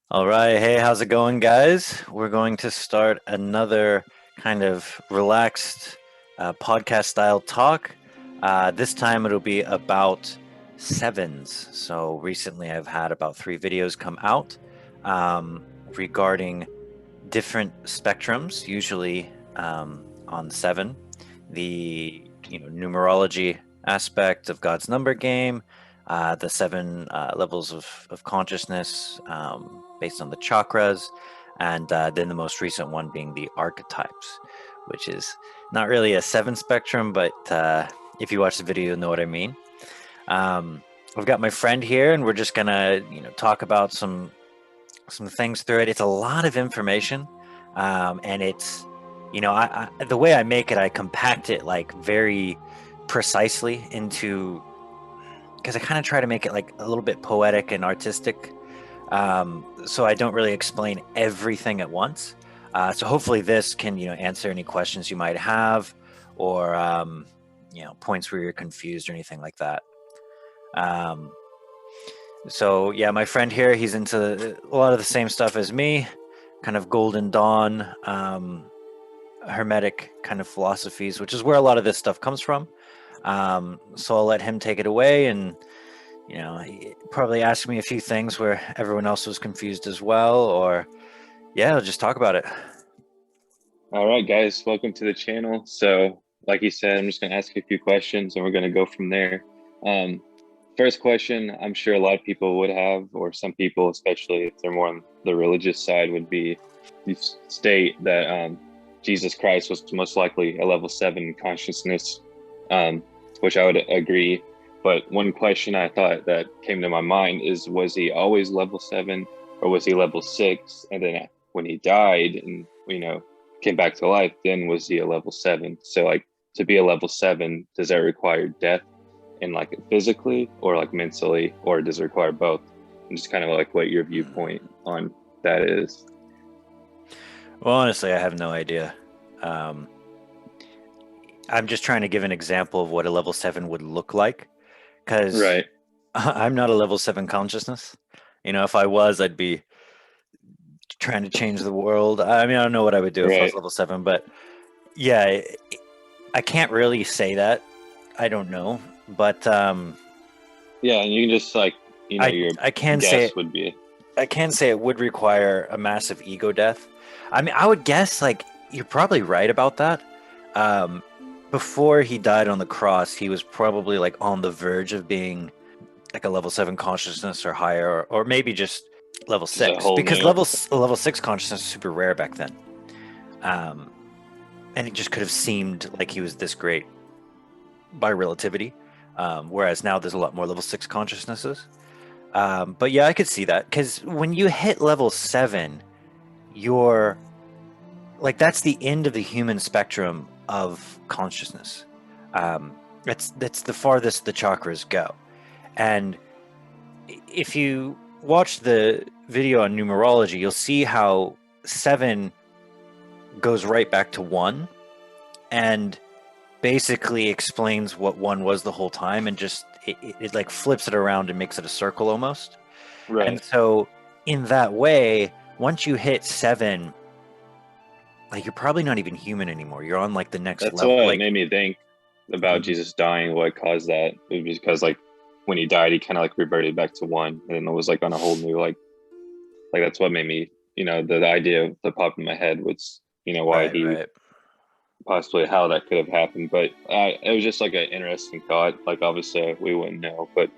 All right. Hey, how's it going, guys? We're going to start another kind of relaxed podcast style talk. This time it'll be about sevens. So recently I've had about three videos come out regarding different spectrums, usually on seven, the numerology aspect of God's number game, the seven levels of consciousness based on the chakras, and then the most recent one being the archetypes, which is not really a seven spectrum, but if you watch the video, you'll know what I mean. Um, I've got my friend here, and we're just gonna talk about some things through it. It's a lot of information, and it's the way I make it, I compact it like very precisely into because I kind of try to make it like a little bit poetic and artistic, so I don't really explain everything at once. So hopefully this can answer any questions you might have, or points where you're confused or anything like that. Um, so yeah, my friend here, he's into a lot of the same stuff as me, kind of Golden Dawn, Hermetic kind of philosophies, which is where a lot of this stuff comes from. So I'll let him take it away, and he probably ask me a few things where everyone else was confused as well, or yeah, I'll just talk about it. All right, guys, welcome to the channel. So, like you said, I'm just going to ask you a few questions and we're going to go from there. Um, First question, I'm sure a lot of people would have, or some people, especially if they're more on the religious side, would be you state that Jesus Christ was most likely a level seven consciousness, um, which I would agree. But one question I thought that came to my mind is, was he always level seven or was he level six? And then when he died and, came back to life, then was he a level seven? So, like, to be a level seven, does that require death and like physically or like mentally, or does it require both? And just kind of like what your viewpoint on that is. Well, honestly, I have no idea. Um, I'm just trying to give an example of what a level seven would look like, because Right. I'm not a level seven consciousness. If I was, I'd be trying to change the world. I mean, I don't know what I would do if I was Right. level seven, but yeah, I can't really say that. I don't know, but Yeah. And you can just like, I your I can say guess would be, I can say it would require a massive ego death. I mean, I would guess like you're probably right about that. Um, Before he died on the cross, he was probably like on the verge of being like a level seven consciousness or higher, or maybe just level just a six, whole because new, level six consciousness is super rare back then. Um, and it just could have seemed like he was this great by relativity. Whereas now there's a lot more level six consciousnesses. But yeah, I could see that because when you hit level seven, you're like that's the end of the human spectrum of consciousness. Um, that's the farthest the chakras go. And if you watch the video on numerology, you'll see how seven goes right back to one and basically explains what one was the whole time, and just it like flips it around and makes it a circle almost. And right. so in that way, once you hit seven, like you're probably not even human anymore. You're on like the next That's level. what Like made me think about mhm. Jesus dying. What caused that? It was because like when he died, he kind of like reverted back to one, and then it was like on a whole new like that's what made me, the idea that popped in my head was, why Right, he right. possibly how that could have happened. But it was just like an interesting thought. Like obviously we wouldn't know, but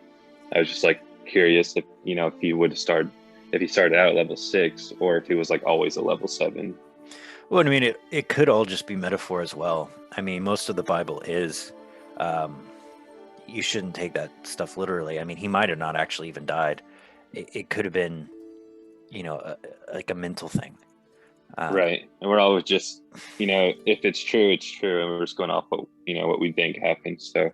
I was just like curious if if he would start if he started out at level six or if he was like always a level seven. Well, I mean, it could all just be metaphor as well. I mean, most of the Bible is. Um, you shouldn't take that stuff literally. I mean, he might have not actually even died. It could have been, like a mental thing. Um, Right. And we're always just, if it's true, it's true. And we're just going off what, what we think happened. So,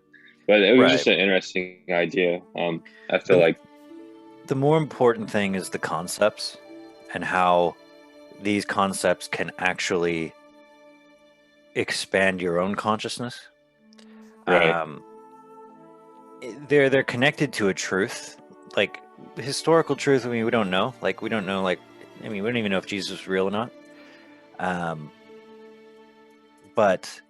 but it was right. just an interesting idea. I feel The like, the more important thing is the concepts and how these concepts can actually expand your own consciousness. right. Um, they're connected to a truth. Like historical truth, I mean, we don't know. Like, we don't know, like, I mean, we don't even know if Jesus was real or not. Um, but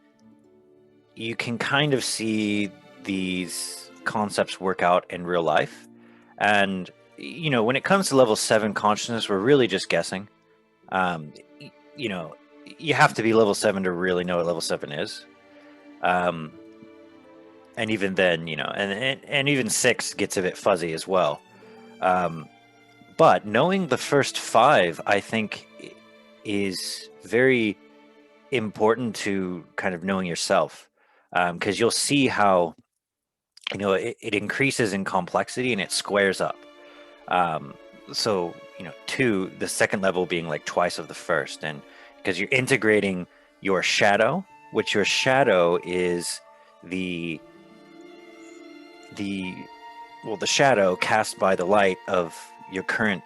you can kind of see these concepts work out in real life. And, when it comes to level 7 consciousness, we're really just guessing. Um, y- you know, you have to be level 7 to really know what level 7 is. Um, and even then, and even 6 gets a bit fuzzy as well. Um, but knowing the first 5, I think, is very important to kind of knowing yourself, because you'll see how it increases in complexity and it squares up. Um, so 2, the second level being like twice of the first, and because you're integrating your shadow, which your shadow is the the the shadow cast by the light of your current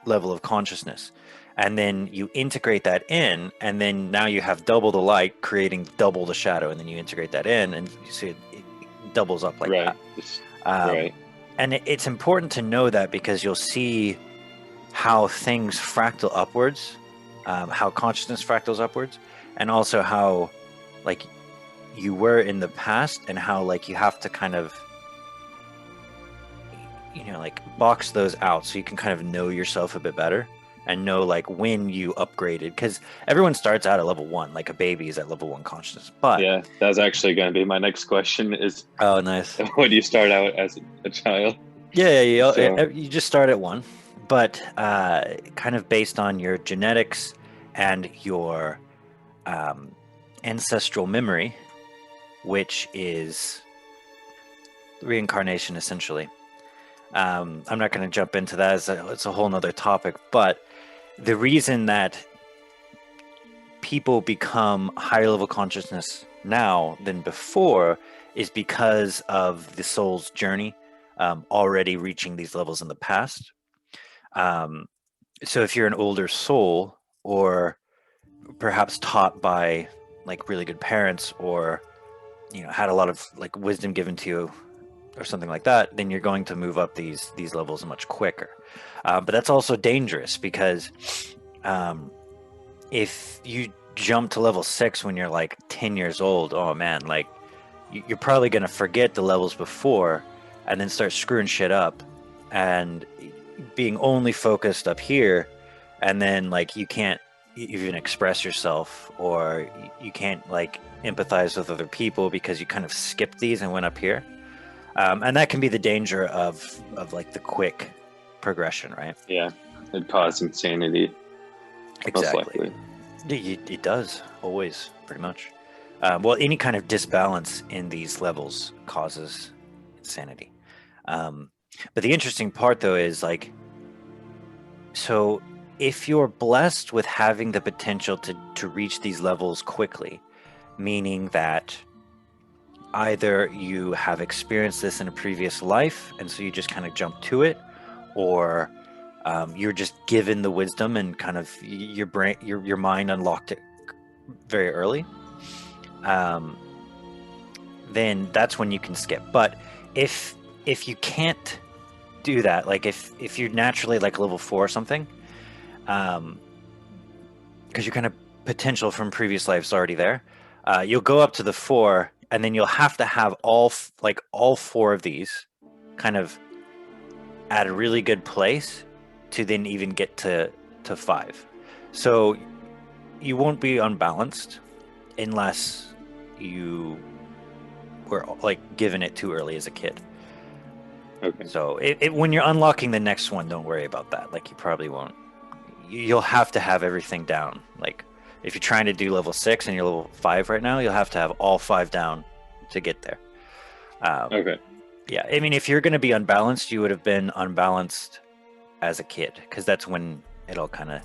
level of consciousness, and then you integrate that in, and then now you have double the light creating double the shadow, and then you integrate that in, and you see it doubles up like Right. that. um, Right. and it's important to know that, because you'll see how things fractal upwards, how consciousness fractals upwards, and also how, like, you were in the past, and how, like, you have to kind of like box those out so you can kind of know yourself a bit better, and know like when you upgraded, because everyone starts out at level 1, like a baby is at level 1 consciousness, but Yeah, that's actually going to be my next question is oh, nice. when do you start out as a child? Yeah, So, you just start at 1, but kind of based on your genetics and your um, ancestral memory, which is reincarnation essentially. I'm not going to jump into that, it's a whole nother topic, but the reason that people become higher level consciousness now than before is because of the soul's journey, already reaching these levels in the past. Um, so if you're an older soul, or perhaps taught by like really good parents, or had a lot of like wisdom given to you or something like that, then you're going to move up these levels much quicker. But that's also dangerous, because um, if you jump to level 6 when you're like 10 years old, oh man, like you're probably going to forget the levels before, and then start screwing shit up, and being only focused up here, and then like you can't even express yourself, or you can't like empathize with other people because you kind of skipped these and went up here. And that can be the danger of like the quick progression, right? yeah, it caused insanity, most Exactly. likely. It does, always, pretty much. Well, any kind of disbalance in these levels causes insanity. Um, but the interesting part, though, is like, so if you're blessed with having the potential to reach these levels quickly, meaning that either you have experienced this in a previous life, and so you just kind of jump to it, or you're just given the wisdom, and kind of your brain, your mind unlocked it very early, um, then that's when you can skip. But if you can't do that, like if you're naturally like level 4 or something, um, because your kind of potential from previous lives already there, you'll go up to the 4, and then you'll have to have all 4 of these kind of at a really good place to then even get to 5. So you won't be unbalanced unless you were like given it too early as a kid. Okay. So when you're unlocking the next one, don't worry about that. Like, you probably won't. You'll have to have everything down. Like, if you're trying to do level 6 and you're level 5 right now, you'll have to have all 5 down to get there. Um, Okay. yeah, I mean, if you're going to be unbalanced, you would have been unbalanced as a kid, because that's when it all kind of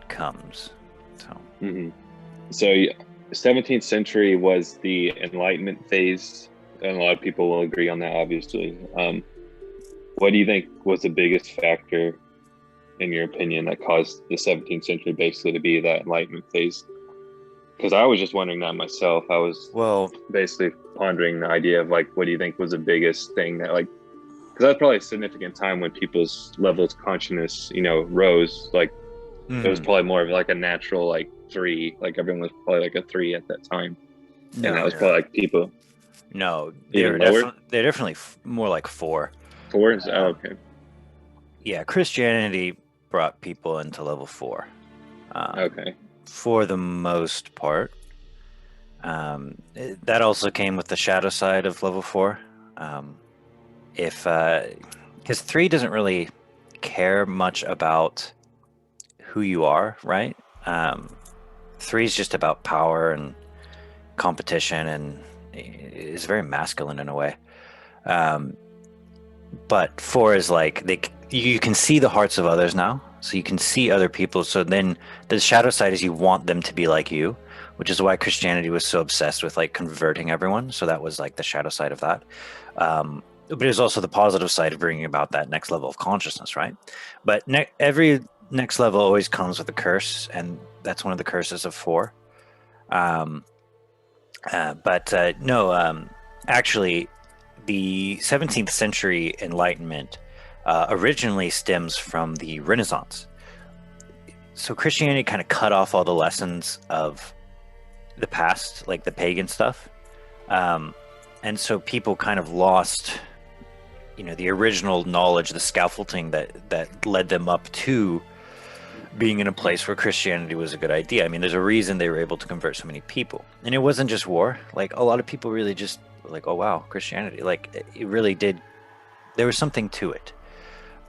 comes. So hmm So, yeah, 17th century was the Enlightenment phase, and a lot of people will agree on that, obviously. What do you think was the biggest factor, in your opinion, that caused the 17th century basically to be that Enlightenment phase? Because I was just wondering that myself. I was well, basically pondering the idea of like, what do you think was the biggest thing that like because that's probably a significant time when people's levels of consciousness, rose. Like it was Mm, probably more of like a natural like three. Like everyone was probably like a three at that time, and that no, was probably no, like people no. even lower. They're definitely more like four. Fours. Oh, Um, okay. yeah, Christianity brought people into level four, um, Okay. for the most part. That also came with the shadow side of level four. Um, if Because three doesn't really care much about who you are, right? Um, Three is just about power and competition, and is very masculine in a way. Um, but four is like you can see the hearts of others now, so you can see other people. So then the shadow side is you want them to be like you, which is why Christianity was so obsessed with like converting everyone. So that was like the shadow side of that. But it was also the positive side of bringing about that next level of consciousness, right? But every next level always comes with a curse, and that's one of the curses of four. Um, but no, actually, the 17th century Enlightenment originally stems from the Renaissance. So Christianity kind of cut off all the lessons of the past, like the pagan stuff. Um, and so people kind of lost, the original knowledge, the scaffolding that led them up to being in a place where Christianity was a good idea. I mean, there's a reason they were able to convert so many people. And it wasn't just war. Like, a lot of people really just were like, oh, wow, Christianity. Like, it really did. There was something to it.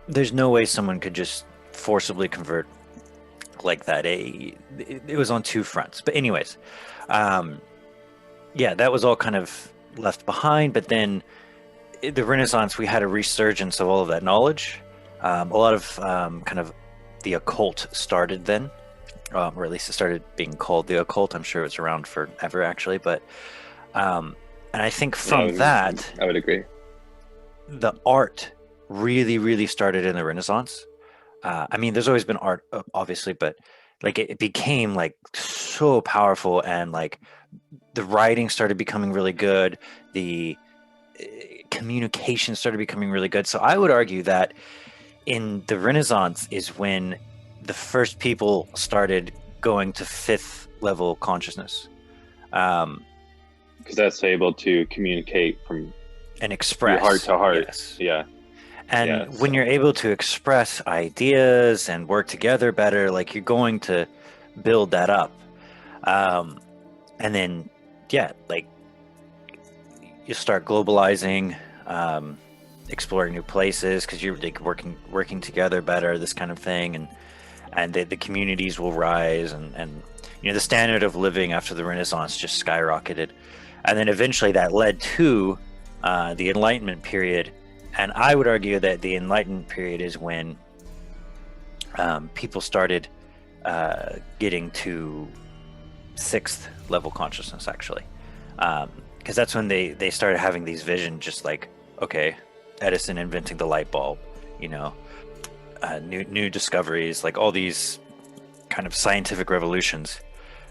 There's no way someone could just forcibly convert like that. It was on two fronts. But, anyways, um, yeah, that was all kind of left behind. But then the Renaissance, we had a resurgence of all of that knowledge. A lot of kind of the occult started then, or at least it started being called the occult. I'm sure it's around forever, actually. But and I think Yeah, from that, I would agree. the art really, really started in the Renaissance. I mean, there's always been art, obviously, but like it became like so powerful, and like the writing started becoming really good. The communication started becoming really good. So I would argue that in the Renaissance is when the first people started going to fifth level consciousness, um, Because that's able to communicate from and your heart express. to heart. Yes. Yeah. And Yeah. when So, you're able to express ideas and work together better, like you're going to build that up. Um, and then, yeah, like you start globalizing, exploring new places because you're like working together better, this kind of thing. And the communities will rise, and the standard of living after the Renaissance just skyrocketed, and then eventually that led to the Enlightenment period. And I would argue that the Enlightenment period is when people started getting to sixth level consciousness, actually, because that's when they started having these visions, just like, okay, Edison inventing the light bulb, you know new discoveries, like all these kind of scientific revolutions,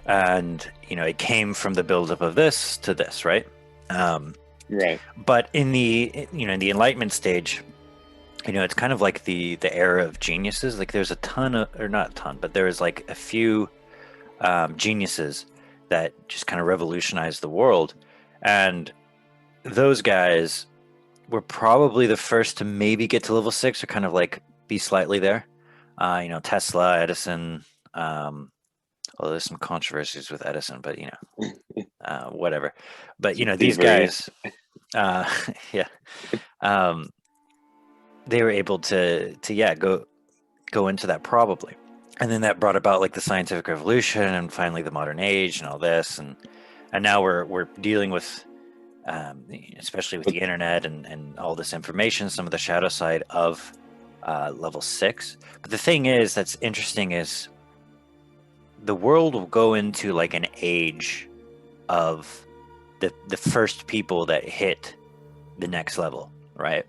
and it came from the buildup of this to this, right? right. But in the Enlightenment stage, it's kind of like the era of geniuses. Like there's a ton of, or not a ton, but there is like a few geniuses that just kind of revolutionized the world, and those guys were probably the first to maybe get to level six, or kind of like be slightly there. Tesla, Edison. Well, there's some controversies with Edison, but whatever. But these Thievery. guys, uh, yeah, um, they were able to yeah go into that probably, and then that brought about like the scientific revolution and finally the modern age and all this, and now we're dealing with especially with But the internet and all this information, some of the shadow side of level six. But the thing is that's interesting is the world will go into like an age of the first people that hit the next level, right?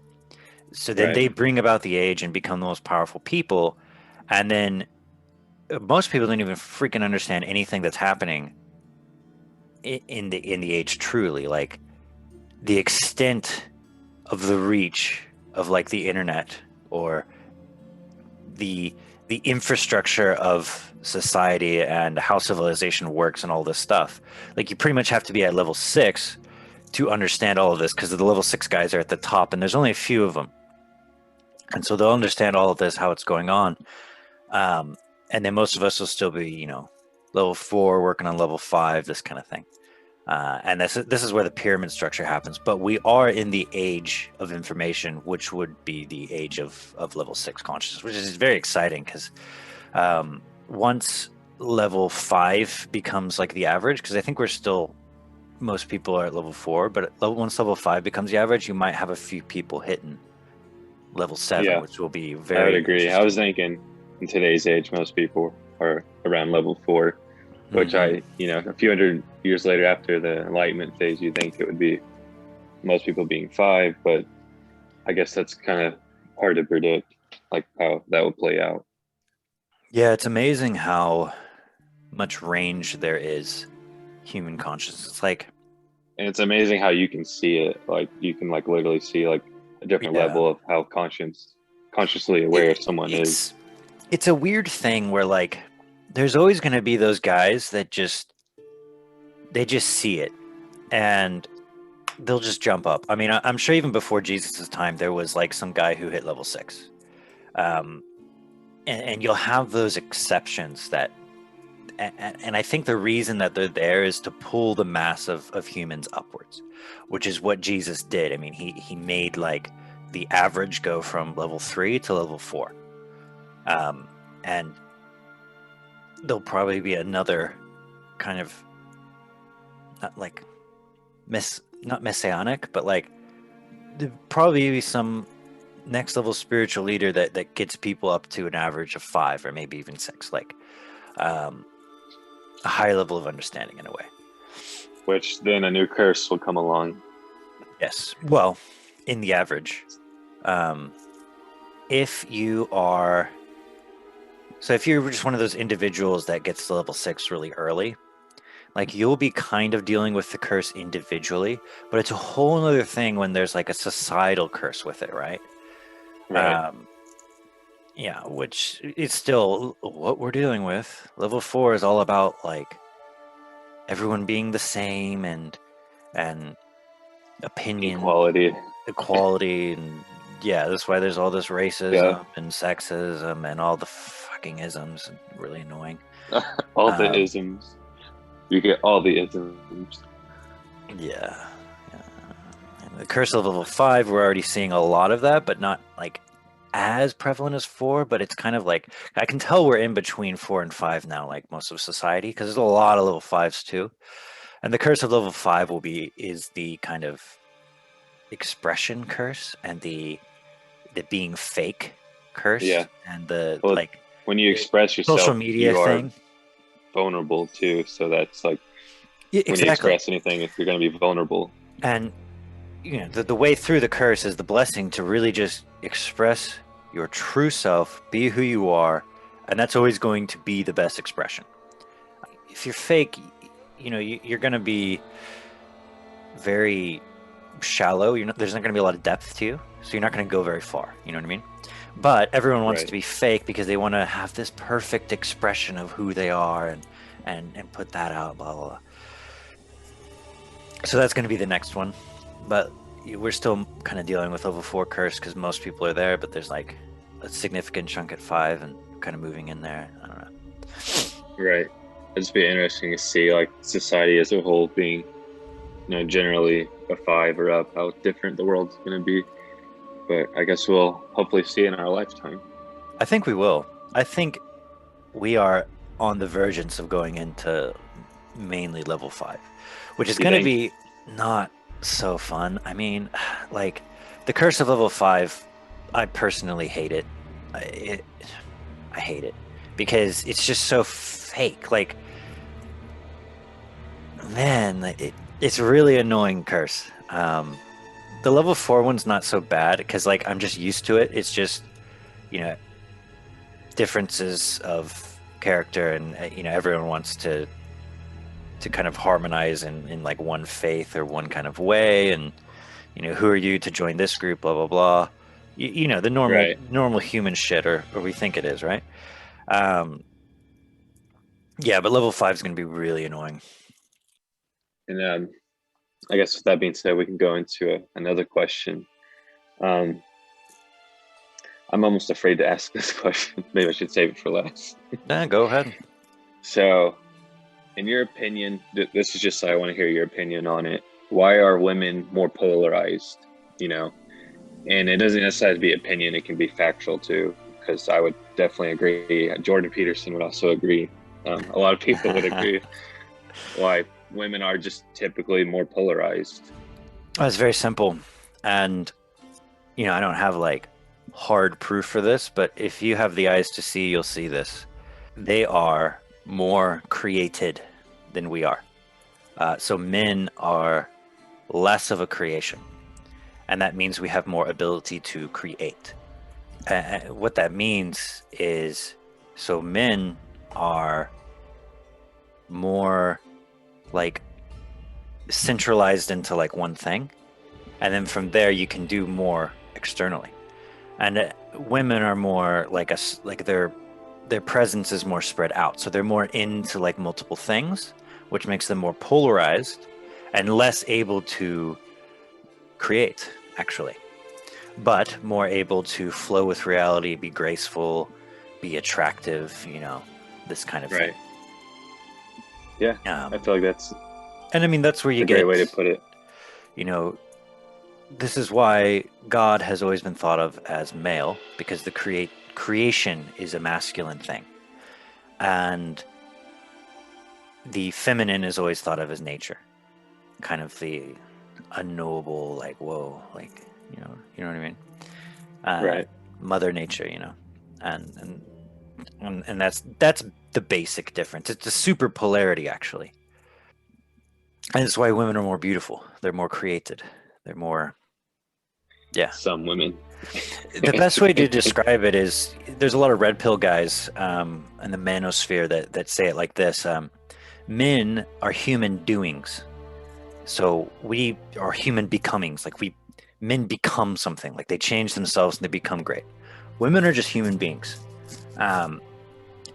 So then right. they bring about the age and become the most powerful people, and then most people don't even freaking understand anything that's happening in the age truly, like the extent of the reach of like the internet or the infrastructure of society and how civilization works and all this stuff. Like you pretty much have to be at level 6 to understand all of this because the level 6 guys are at the top and there's only a few of them. And so they'll understand all of this, how it's going on. And then most of us will still be, level 4, working on level 5, this kind of thing. And this is where the pyramid structure happens. But we are in the age of information, which would be the age of level 6 consciousness, which is very exciting because once level 5 becomes like the average, because I think most people are at level 4, but once level 5 becomes the average, you might have a few people hitting level 7, which will be very I would agree. I was thinking in today's age, most people are around level 4, which a few hundred years later after the Enlightenment phase, you think it would be most people being 5, but I guess that's kind of hard to predict, like how that would play out. Yeah, it's amazing how much range there is human consciousness. It's like, and it's amazing how you can see it. Like you can like literally see like a different level of how consciously aware someone is. It's a weird thing where like there's always going to be those guys that they just see it and they'll just jump up. I mean, I'm sure even before Jesus's time, there was like some guy who hit level 6. And you'll have those exceptions that, and I think the reason that they're there is to pull the mass of humans upwards, which is what Jesus did. I mean, he made like the average go from level 3 to level 4. And there'll probably be another kind of not like not messianic, but like there'll probably be some next level spiritual leader that gets people up to an average of 5 or maybe even 6, like a high level of understanding in a way. Which then a new curse will come along. Yes. Well, in the average, if you're just one of those individuals that gets to level 6 really early, like you'll be kind of dealing with the curse individually, but it's a whole other thing when there's like a societal curse with it, right? Right. Yeah, which is still what we're dealing with. Level 4 is all about like everyone being the same and opinion, equality, and yeah, that's why there's all this racism and sexism and all the fucking isms. Really annoying. All the isms. You get all the isms. Yeah. And the curse of level 5, we're already seeing a lot of that, but not like as prevalent as 4. But it's kind of like I can tell we're in between 4 and 5 now, like most of society, because there's a lot of level 5s too. And the curse of level 5 is the kind of expression curse and the being fake curse. Yeah. And the like when you express yourself, social media thing, vulnerable too. So that's like exactly. When you express anything, if you're going to be vulnerable. And the way through the curse is the blessing to really just express your true self, be who you are, and that's always going to be the best expression. If you're fake, you're going to be very shallow. There's not going to be a lot of depth to you, so you're not going to go very far. You know what I mean? But everyone wants to be fake because they want to have this perfect expression of who they are and put that out, blah, blah, blah. So that's going to be the next one. But we're still kind of dealing with level 4 curse because most people are there, but there's like a significant chunk at 5 and kind of moving in there. I don't know. Right. It'd just be interesting to see like society as a whole being, generally a 5 or up, how different the world's going to be. But I guess we'll hopefully see in our lifetime. I think we will. I think we are on the verge of going into mainly level 5, which is going to be not so fun. I mean, like the curse of level 5, I personally hate it. I hate it because it's just so fake. Like, man, it's really annoying curse. The level 4 one's not so bad because like I'm just used to it. It's just, differences of character and everyone wants to kind of harmonize in like one faith or one kind of way, and who are you to join this group, blah blah blah. you know, the Right. normal human shit, or we think it is, right? Um, yeah, but level 5 is going to be really annoying. And I guess with that being said, we can go into another question. Um, I'm almost afraid to ask this question. Maybe I should save it for last. Yeah, go ahead. So, in your opinion, this is just I want to hear your opinion on it. Why are women more polarized? You know, and it doesn't necessarily be opinion; it can be factual too. Because I would definitely agree. Jordan Peterson would also agree. A lot of people would agree why women are just typically more polarized. Oh, it's very simple. And, you know, I don't have like hard proof for this, but if you have the eyes to see, you'll see this. They are more created than we are. So men are less of a creation. And that means we have more ability to create. What that means is, so men are more like centralized into like one thing, and then from there you can do more externally. And women are more like like their presence is more spread out, so they're more into like multiple things, which makes them more polarized and less able to create actually, but more able to flow with reality, be graceful, be attractive, you know, this kind of thing. Right. Yeah, I um, feel like that's and I mean that's where you a great get, way to put it. you know, this is why God has always been thought of as male, because the creation is a masculine thing, and the feminine is always thought of as nature, kind of the unknowable, like whoa, like you know what I mean? Uh, Right. Mother Nature, you know, and and that's the basic difference. It's a super polarity actually, and it's why women are more beautiful. They're more created. They're more, yeah. Some women. The best way to describe it is there's a lot of red pill guys in the manosphere that say it like this: men are human doings, so we are human becomings. Like men become something, like they change themselves and they become great. Women are just human beings, um,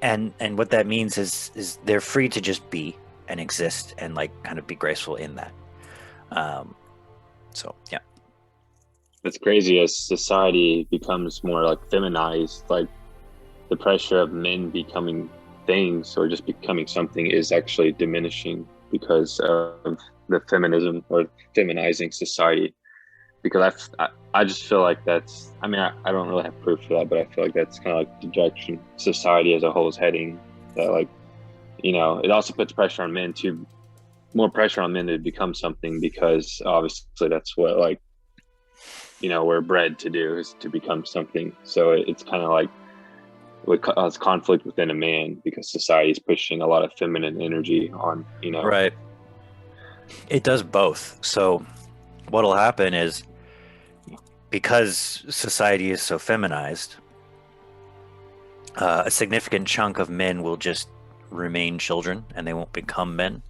and what that means is they're free to just be and exist and like kind of be graceful in that. Um, so yeah, It's crazy as society becomes more like feminized, like the pressure of men becoming things or just becoming something is actually diminishing because of the feminism or feminizing society. Because I just feel like that's, I mean, I don't really have proof for that, but I feel like that's kind of like the direction society as a whole is heading. That, like, you know, it also puts pressure on men to, more pressure on men to become something because obviously that's what, like, you know, we're bred to do is to become something. So it's kind of like would cause conflict within a man because society is pushing a lot of feminine energy on, you know. right. It does both. So what'll happen is, because society is so feminized, a significant chunk of men will just remain children and they won't become men.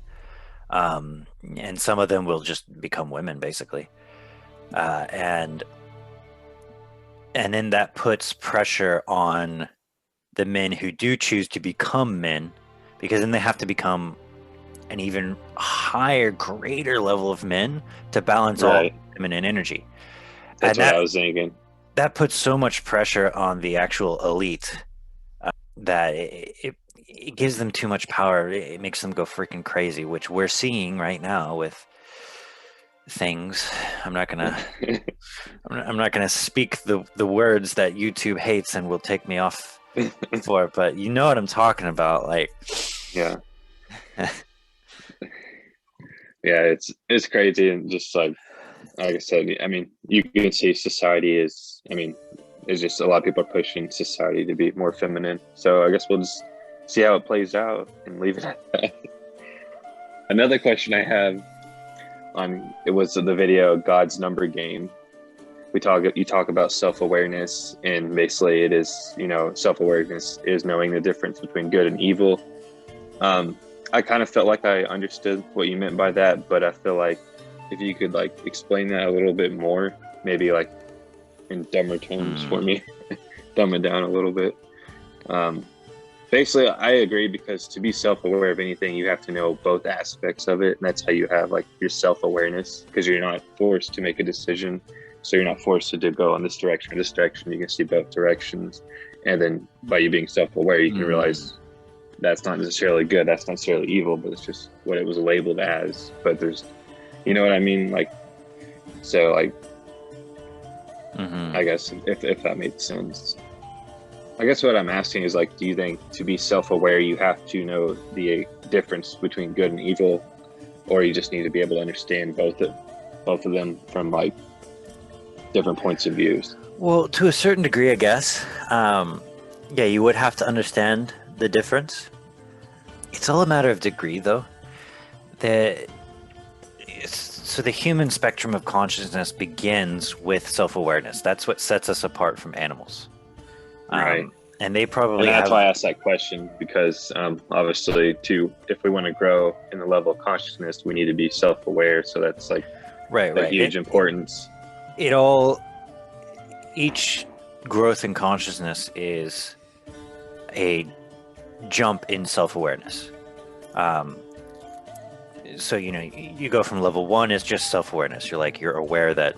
And some of them will just become women, basically. Uh, and and then that puts pressure on the men who do choose to become men, because then they have to become an even higher, greater level of men to balance all Right. feminine energy. That's And what I was thinking. that puts so much pressure on the actual elite, that it gives them too much power. It makes them go freaking crazy, which we're seeing right now with things. I'm not gonna I'm not gonna speak the words that YouTube hates and will take me off for, but you know what I'm talking about. Like, Yeah. Yeah, it's crazy and just like I said, I mean, you can see society is, I mean, it's just a lot of people are pushing society to be more feminine. So I guess we'll just see how it plays out and leave it at that. Another question I have on it was the video God's Number Game. You talk about self-awareness, and basically it is, you know, self-awareness is knowing the difference between good and evil. I kind of felt like I understood what you meant by that, but I feel like if you could like explain that a little bit more, maybe like in dumber terms for Mm, me, dumb it down a little bit. Um, Basically, I agree because to be self-aware of anything, you have to know both aspects of it, and that's how you have like your self-awareness because you're not forced to make a decision. So you're not forced to go on this direction or this direction. You can see both directions, and then by you being self-aware, you can mm, realize that's not necessarily good, that's not necessarily evil, but it's just what it was labeled as. But there's, you know what I mean? Like, so like, mm-hmm. I guess if that made sense. I guess what I'm asking is like, do you think to be self-aware you have to know the difference between good and evil, or you just need to be able to understand both of them from like different points of views? Well, to a certain degree, I guess. Yeah, you would have to understand the difference. It's all a matter of degree, though. The so the human spectrum of consciousness begins with self-awareness. That's what sets us apart from animals. Right. And they And probably that's why have I asked that question because obviously, to if we want to grow in the level of consciousness, we need to be self-aware. So that's like right, a right. huge importance. It all each growth in consciousness is a jump in self-awareness. Um, so you go from level one is just self-awareness. You're aware that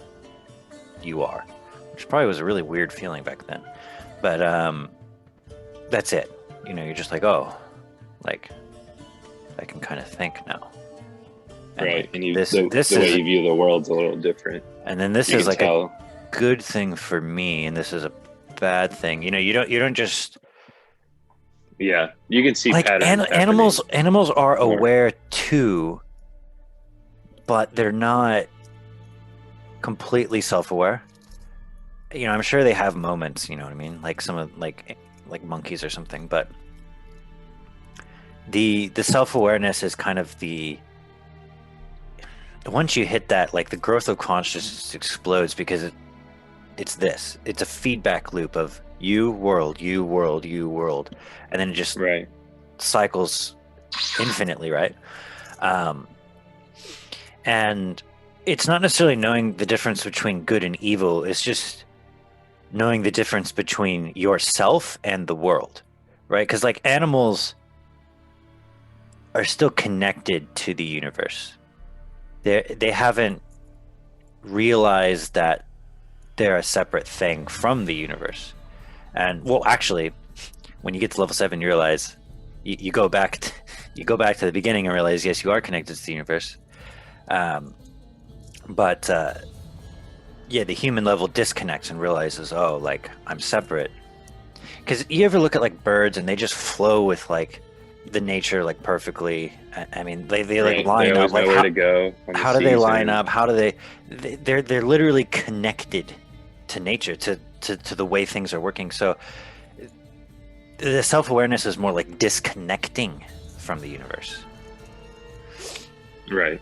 you are, which probably was a really weird feeling back then. But that's it. You're just like, oh, like I can kind of think now, and Right. like And you this the way is, you view the world's a little different. and then this You is can like a tell. good thing for me, and this is a bad thing. You don't just Yeah. You can see like patterns animals. happening Animals are more. aware too, but they're not completely self-aware. I'm sure they have moments. You know what I mean? Like some of like monkeys or something, but the self-awareness is kind of the once you hit that, like the growth of consciousness explodes because it's a feedback loop of you world, you world, you world, and then it just Right. cycles infinitely, right? um and it's not necessarily knowing the difference between good and evil, it's just knowing the difference between yourself and the world, right? Because like animals are still connected to the universe. They haven't realized that they're a separate thing from the universe. And well, actually, when you get to level 7, you realize you go back you go back to the beginning and realize yes, you are connected to the universe. um, but yeah, the human level disconnects and realizes, oh, like I'm separate. Because you ever look at like birds and they just flow with like the nature like perfectly. I mean, they like Right. They line up. always Like know where to go when the how do they line season. up? How do they're literally connected to nature, to the way things are working. So the self-awareness is more like disconnecting from the universe. Right.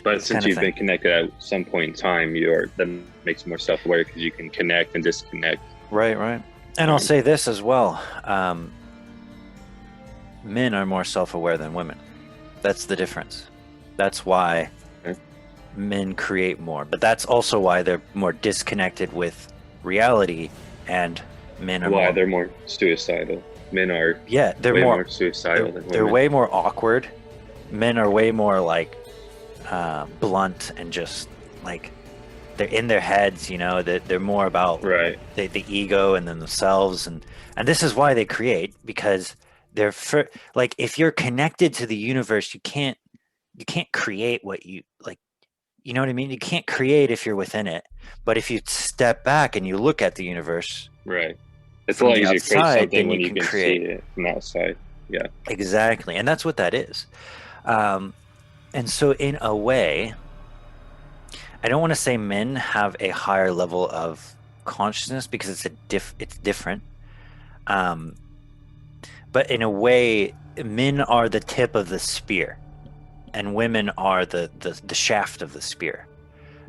But This since kind of you've thing. been connected at some point in time, that makes you more self-aware because you can connect and disconnect. Right, right. And I'll Um, say this as well. Men are more self-aware than women. That's the difference. That's why men create more, but that's also why they're more disconnected with reality, and men are why more, they're more suicidal. Men are yeah, they're way more, more suicidal than they're women. way more awkward. Men are way more like blunt and just like they're in their heads, that they're more about Right. the ego and then themselves, and this is why they create, because like if you're connected to the universe, you can't create what you like. You know what I mean? You can't create if you're within it. But if you step back and you look at the universe Right. It's a from lot the easier to create outside, something then you when you can can see create. it from outside. Yeah. Exactly. And that's what that is. Um, and so, in a way, I don't want to say men have a higher level of consciousness because it's different. Um, but in a way, men are the tip of the spear, and women are the shaft of the spear.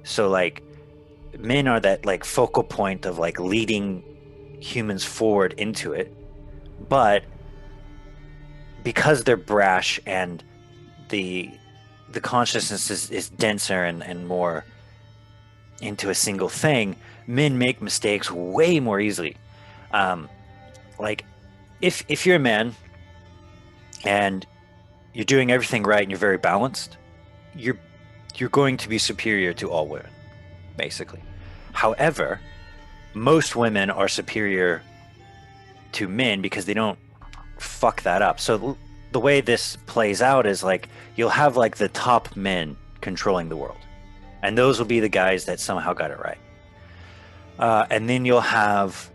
So, like, men are that like focal point of like leading humans forward into it, but because they're brash and the the consciousness is denser and more into a single thing, men make mistakes way more easily. Um, like if you're a man and you're doing everything right and you're very balanced, you're you're going to be superior to all women, basically. However, most women are superior to men because they don't fuck that up. So the way this plays out is like you'll have like the top men controlling the world, and those will be the guys that somehow got it right. And then you'll have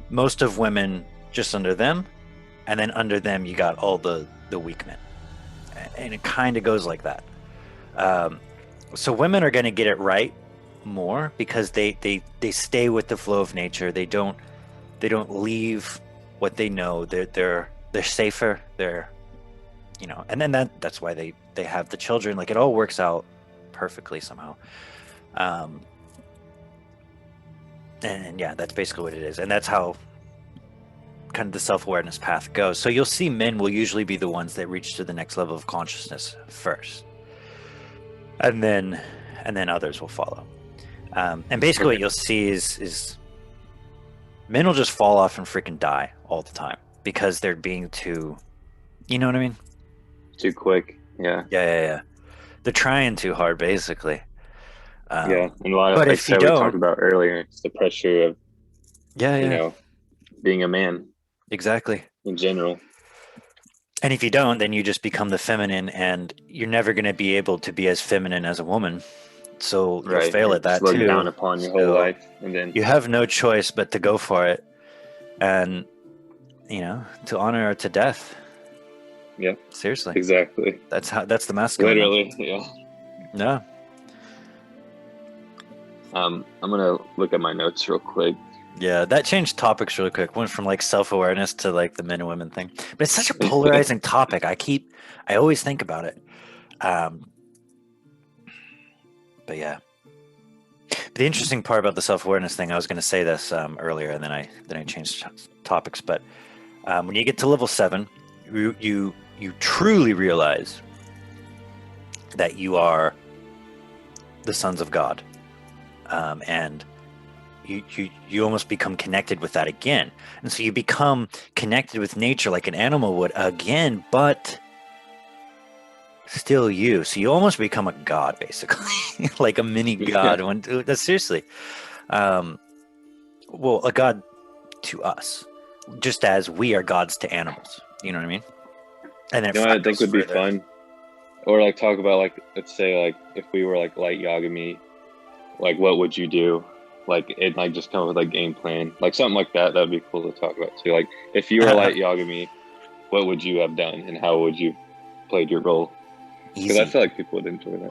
most of women just under them, and then under them you got all the weak men, and it kind of goes like that. Um, so women are going to get it right more because they stay with the flow of nature. They don't leave what they know. They're safer. And then that's why they have the children. Like it all works out perfectly somehow. Um, and yeah, that's basically what it is, and that's how kind of the self-awareness path goes. So you'll see men will usually be the ones that reach to the next level of consciousness first, and then others will follow. And basically what you'll see is men will just fall off and freaking die all the time because they're being too, you know what I mean? Too quick. Yeah. Yeah. They're trying too hard, basically. Yeah, and a lot of, But like if you we talked don't, about earlier, it's the pressure of yeah, being a man exactly. in general. And if you don't, then you just become the feminine, and you're never going to be able to be as feminine as a woman. So you'll Right. fail You're at that looked too. down upon your whole So life, and then you have no choice but to go for it, and to honor her to death. yeah, Seriously, exactly. that's the masculine. Literally, yeah. Yeah. I'm gonna look at my notes real quick. Yeah, that changed topics really quick. Went from like self-awareness to like the men and women thing. But it's such a polarizing topic. I always think about it. But yeah. But the interesting part about the self-awareness thing, I was going to say this earlier, and then I changed topics. But when you get to level 7, you truly realize that you are the sons of God, and you almost become connected with that again, and so you become connected with nature like an animal would again, but still you. So you almost become a god, basically, like a mini god. That's seriously, well, a god to us, just as we are gods to animals. You know what I mean? And then I think would be fun, or like talk about like, let's say like if we were like light Yagami, like what would you do? Like it like just come up with like game plan, like something like that. That'd be cool to talk about too. Like if you were light Yagami, what would you have done, and how would you played your role? Because I feel like people would enjoy that.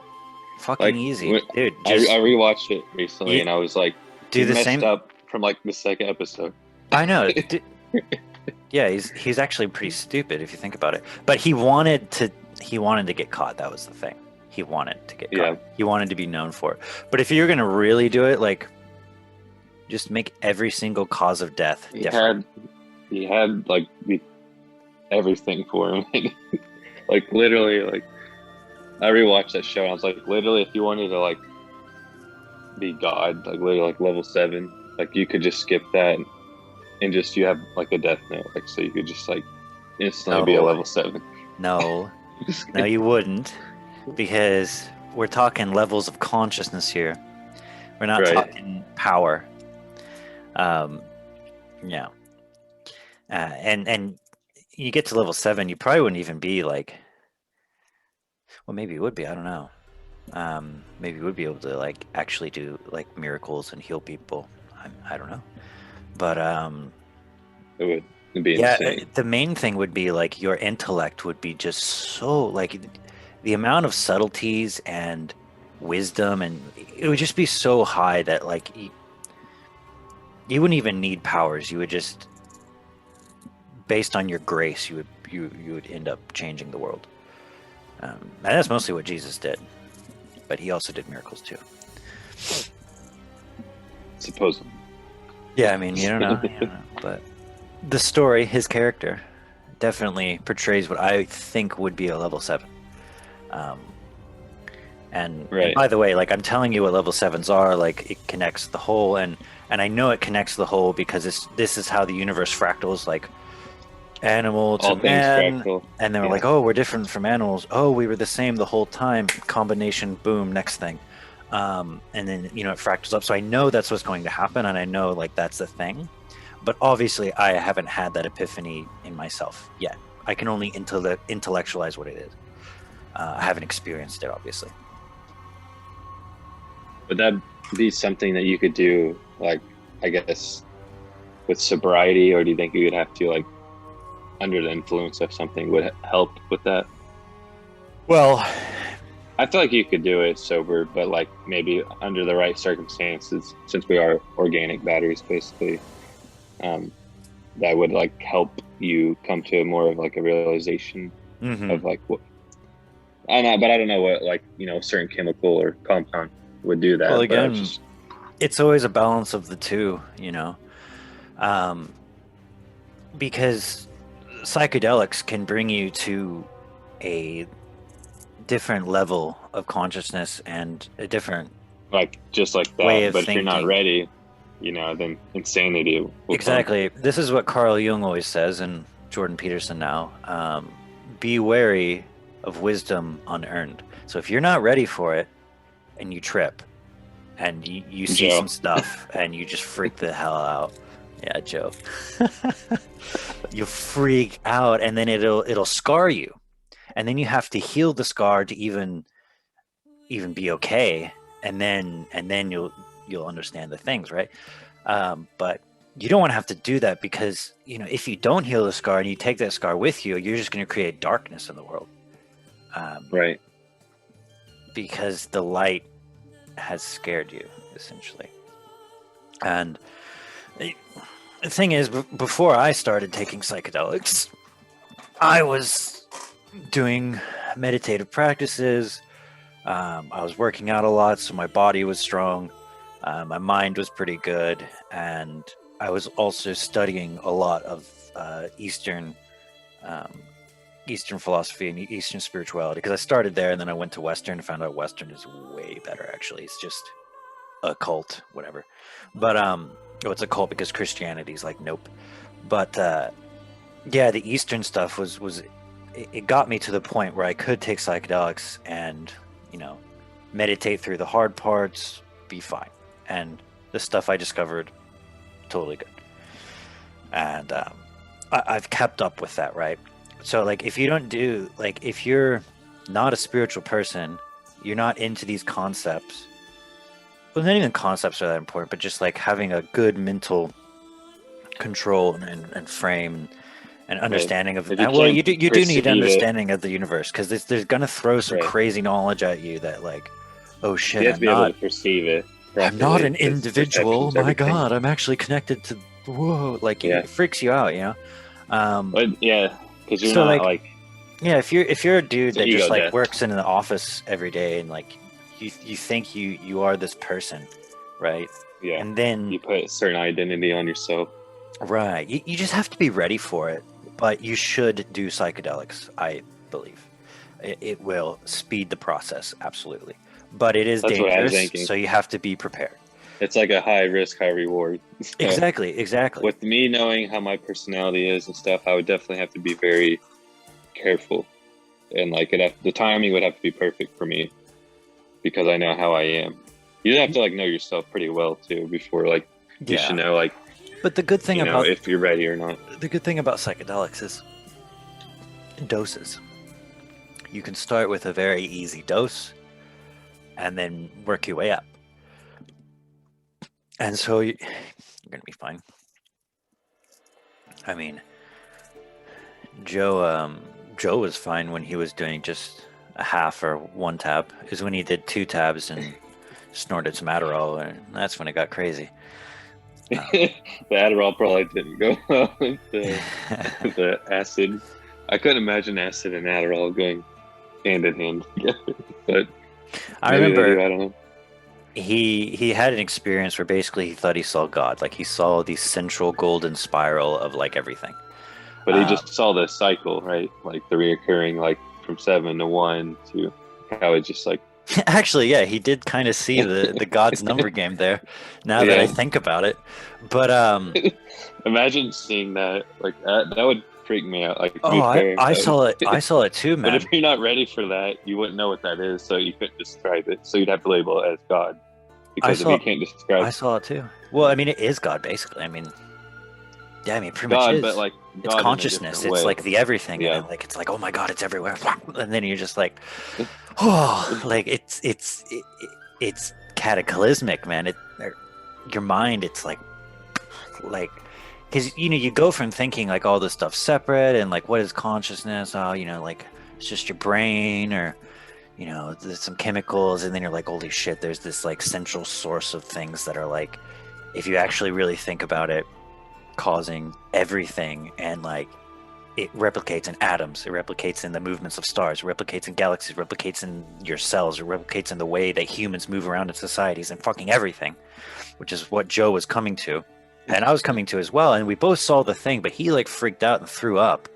Fucking like, easy, dude. I rewatched it recently, and I was like, do the messed same up from like the second episode. I know. Yeah, he's actually pretty stupid if you think about it. But he wanted to get caught. That was the thing. He wanted to get caught. Yeah. He wanted to be known for it. But if you're gonna really do it, like, just make every single cause of death different. He had like everything for him. Like literally, like I rewatched that show and I was like, literally, if you wanted to like be God, like literally like level 7, like you could just skip that and just you have like a death note, like so you could just like instantly be a level 7. No, no, you wouldn't, because we're talking levels of consciousness here. We're not talking power. Yeah. And you get to level 7, you probably wouldn't even be like, well, maybe it would be, I don't know. Maybe you would be able to like actually do like miracles and heal people. I don't know. But it would be insane. The main thing would be like your intellect would be just so like the amount of subtleties and wisdom, and it would just be so high that like you wouldn't even need powers. You would just, based on your grace, you would end up changing the world. And that's mostly what Jesus did, but he also did miracles too. Supposedly. Yeah, I mean, you don't know, but the story, his character, definitely portrays what I think would be a level 7. And Right. by the way, like I'm telling you what level sevens are, like it connects the whole, and I know it connects the whole because this is how the universe fractals, like animal to All things man, fractal. and then we're Yeah. like, oh, we're different from animals. Oh, we were the same the whole time. Combination, boom, next thing. And then it fractals up. So I know that's what's going to happen, and I know like that's the thing. But obviously, I haven't had that epiphany in myself yet. I can only intellectualize what it is. I haven't experienced it, obviously. Would that be something that you could do, like, I guess, with sobriety, or do you think you would have to, like, under the influence of something would help with that? Well, I feel like you could do it sober, but like maybe under the right circumstances, since we are organic batteries, basically, um, that would like help you come to more of like a realization mhm. of like what I know, but I don't know what like a certain chemical or compound would do Well, that. But I again, just it's always a balance of the two, um, because psychedelics can bring you to a different level of consciousness and a different like just like way that. of But if you're not thinking. ready, then insanity will come. Exactly. This is what Carl Jung always says, and Jordan Peterson now. Be wary of wisdom unearned. So if you're not ready for it and you trip and you see some Joe, stuff and you just freak the hell out. Yeah, Joe. You freak out and then it'll scar you. And then you have to heal the scar to even be okay. And then you'll understand the things, right? But you don't want to have to do that because if you don't heal the scar and you take that scar with you, you're just going to create darkness in the world. right? Because the light has scared you, essentially. And the thing is, before I started taking psychedelics, I was doing meditative practices. I was working out a lot, so my body was strong. My mind was pretty good, and I was also studying a lot of um, Eastern philosophy and Eastern spirituality because I started there and then I went to Western and found out Western is way better. Actually, it's just a cult, whatever. But it's a cult because Christianity's like nope. But yeah, the Eastern stuff was it got me to the point where I could take psychedelics and you know meditate through the hard parts, be fine, and the stuff I discovered totally good. And I've kept up with that, right? So like if you don't do like if you're not a spiritual person, you're not into these concepts. Well, not even concepts are that important, but just like having a good mental control and frame and Right. understanding of If you well, can't you do need perceive it, understanding of the universe because there's gonna throw some right? crazy knowledge at you that like, oh shit, You have to be able to perceive it I'm not properly an because perception individual. is My everything. God, I'm actually connected to whoa, like Yeah. it freaks you out. Um, But yeah, because you're so not like like yeah, if you're a dude it's an that just ego like death. works in the office every day and like you think you are this person, right? Yeah. And then You put a certain identity on yourself. right, you just have to be ready for it. But you should do psychedelics, I believe. It will speed the process, absolutely. But it is That's what I was dangerous, thinking. so you have to be prepared. It's like a high risk, high reward. So Exactly. with me knowing how my personality is and stuff, I would definitely have to be very careful. And like the timing would have to be perfect for me because I know how I am. You have to like know yourself pretty well too before like you should Yeah. know like But if you're ready or not. the good thing about psychedelics is doses. You can start with a very easy dose and then work your way up. And so you're going to be fine. I mean, Joe was fine when he was doing just a half or one tab. Is when he did two tabs and snorted some Adderall, and that's when it got crazy. The Adderall probably didn't go well with the acid. I couldn't imagine acid and Adderall going hand in hand together, but I maybe they do. remember I don't know. he had an experience where basically he thought he saw God, like he saw the central golden spiral of like everything. But he Um, just saw the cycle, right? Like the reoccurring, like from 7 to 1 to how it just like Actually, yeah, he did kind of see the God's number game there. Now that I Yeah. think about it, but Imagine seeing that. Like that would freak me out. Like to oh, be I fair, I that would. saw it. I saw it too, But if man. you're not ready for that, you wouldn't know what that is, so you couldn't describe it. So you'd have to label it as God. I Because if saw you can't describe I saw it too. Well, I mean, it is God basically. I mean, yeah, I mean, it pretty much God, but is. like It's God in a consciousness. different It's way. like the everything in Yeah. it. Like it's like, oh my God, it's everywhere. And then you're just like, oh, like it's cataclysmic, man. Your mind. It's like because you go from thinking like all this stuff separate and like what is consciousness? Oh, like it's just your brain or there's some chemicals, and then you're like, holy shit, there's this like central source of things that are like, if you actually really think about it, causing everything. And like it replicates in atoms, it replicates in the movements of stars, it replicates in galaxies, it replicates in your cells, it replicates in the way that humans move around in societies and fucking everything, which is what Joe was coming to. And I was coming to as well. And we both saw the thing, but he like freaked out and threw up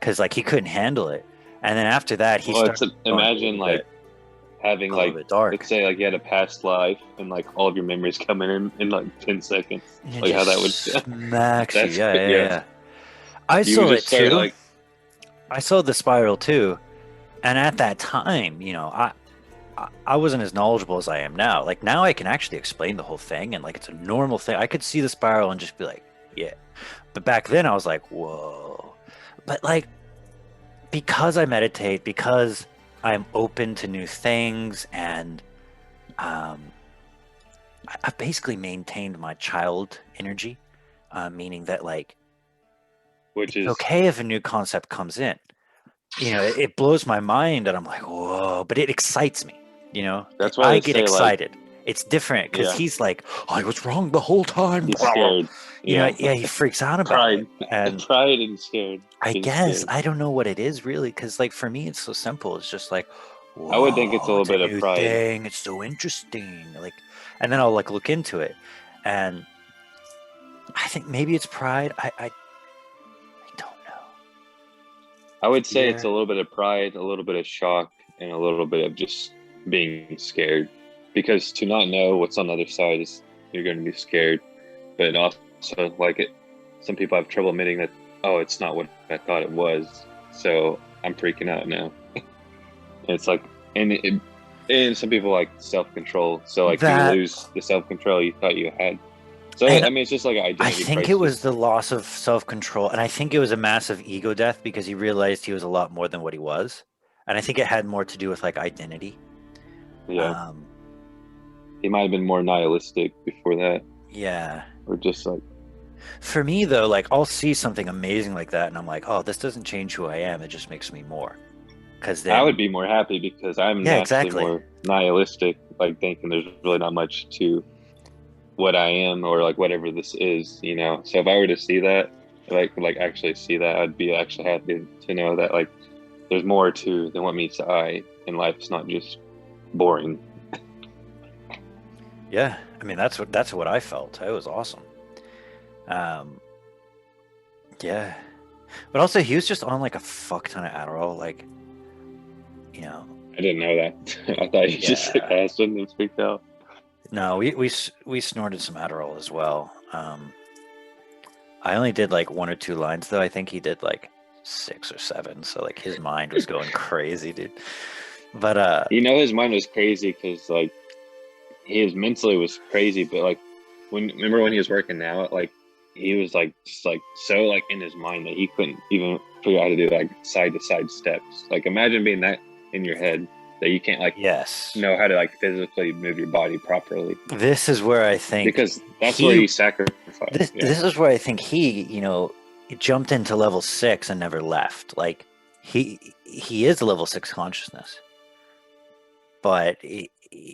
because like he couldn't handle it. And then after that, he Well, it's started going a imagine little like bit, having a little like bit dark. let's say like you had a past life and like all of your memories coming in like 10 seconds. It Like how just that would feel. smacks you. That's Yeah, yeah, yeah. yeah. I You would saw it just start too. like I saw the spiral too. And at that time, I wasn't as knowledgeable as I am now. Like now I can actually explain the whole thing and like it's a normal thing. I could see the spiral and just be like, yeah. But back then I was like, whoa. But like because I meditate, because I'm open to new things, and um, I've basically maintained my child energy, meaning that like which it's is okay if a new concept comes in. It blows my mind, and I'm like, whoa! But it excites me. that's why I they get say like excited. It's different because yeah, he's like, I was wrong the whole time. he's scared. Yeah. Yeah, he freaks out about it, Pride. and Pride and scared. I Being guess scared. I don't know what it is really, because like for me, it's so simple. It's just like, I would think it's a whoa, little it's a bit of new pride. thing. It's so interesting. Like, and then I'll like look into it, and I think maybe it's pride. I don't know. I would say it's a Fear. little bit of pride, a little bit of shock, and a little bit of just being scared. Because to not know what's on the other side is you're going to be scared. But also, like it, some people have trouble admitting that, oh, it's not what I thought it was. So I'm freaking out now. And it's like, and some people like self control. So like you That, lose the self control you thought you had. So and I mean, it's just like an I identity think it was crisis. the loss of self control, and I think it was a massive ego death because he realized he was a lot more than what he was, and I think it had more to do with like identity. Yeah, Um, he might have been more nihilistic before that, yeah. or just like For me, though, like I'll see something amazing like that, and I'm like, oh, this doesn't change who I am. It just makes me more. Because I would then, be more happy because I'm yeah, naturally exactly. more nihilistic, like thinking there's really not much to what I am or like whatever this is, you know. So if I were to see that, like actually see that, I'd be actually happy to know that like there's more to than what meets the eye, and life's not just boring. Yeah, I mean that's what I felt. It was awesome. Um, yeah, but also he was just on like a fuck ton of Adderall. Like, you know, I didn't know that. I thought you just yeah. asked him and freaked out. No, we snorted some Adderall as well. I only did like one or two lines though. I think he did like 6 or 7. So like his mind was going crazy, dude. But You know, his mind was crazy because like his mentally was crazy, but like when remember when he was working out, like he was like just like so like in his mind that he couldn't even figure out how to do like side to side steps. Like imagine being that in your head that you can't like yes, know how to like physically move your body properly this is where I think because that's where he you sacrifice. this Yeah, this is where I think he jumped into level 6 and never left. Like he is level 6 consciousness, but he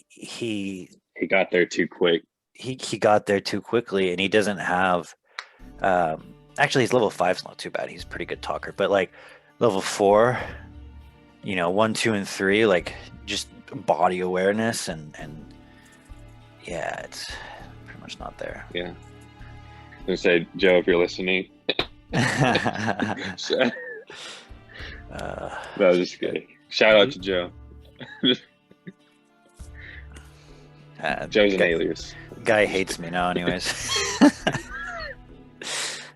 he got there too quick. he got there too quickly, and he doesn't have. Actually, he's level 5's not too bad. He's a pretty good talker, but like level 4, 1, 2, and 3, like just body awareness and yeah, it's pretty much not there. Yeah, I'm gonna say Joe, if you're listening. So, uh, no, just kidding. Shout out to Joe. Joe's an guy, alias. guy hates me now, anyways.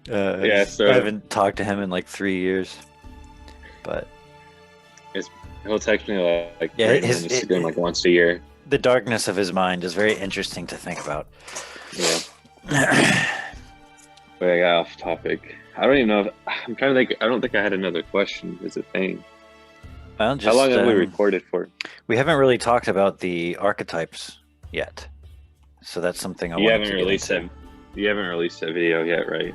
Yeah, I so haven't talked to him in like 3 years, but he'll text me like yeah, random on Instagram like once a year. the darkness of his mind is very interesting to think about. Yeah. But I got off topic. I don't even know if I'm trying to think. I don't think I had another question. Is a thing. Well, How just long have we recorded for? we haven't really talked about the archetypes yet, so that's something I You wanted haven't to get released into. that. You haven't released that video yet, right?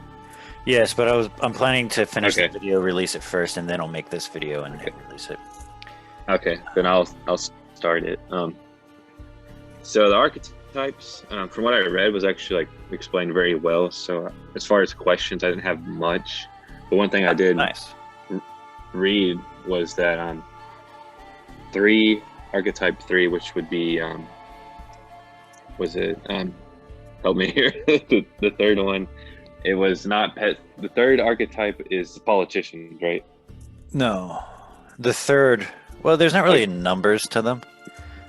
Yes, but I'm planning to finish Okay. the video, release it first, and then I'll make this video and release it. Okay, then I'll start it. So the archetypes, from what I read, was actually like explained very well. So as far as questions, I didn't have much. But one thing I did Nice. read was that archetype 3, which would be was it help me here, the third one, it was not pet. The third archetype is politicians, right? No, the third. Well, there's not really numbers to them,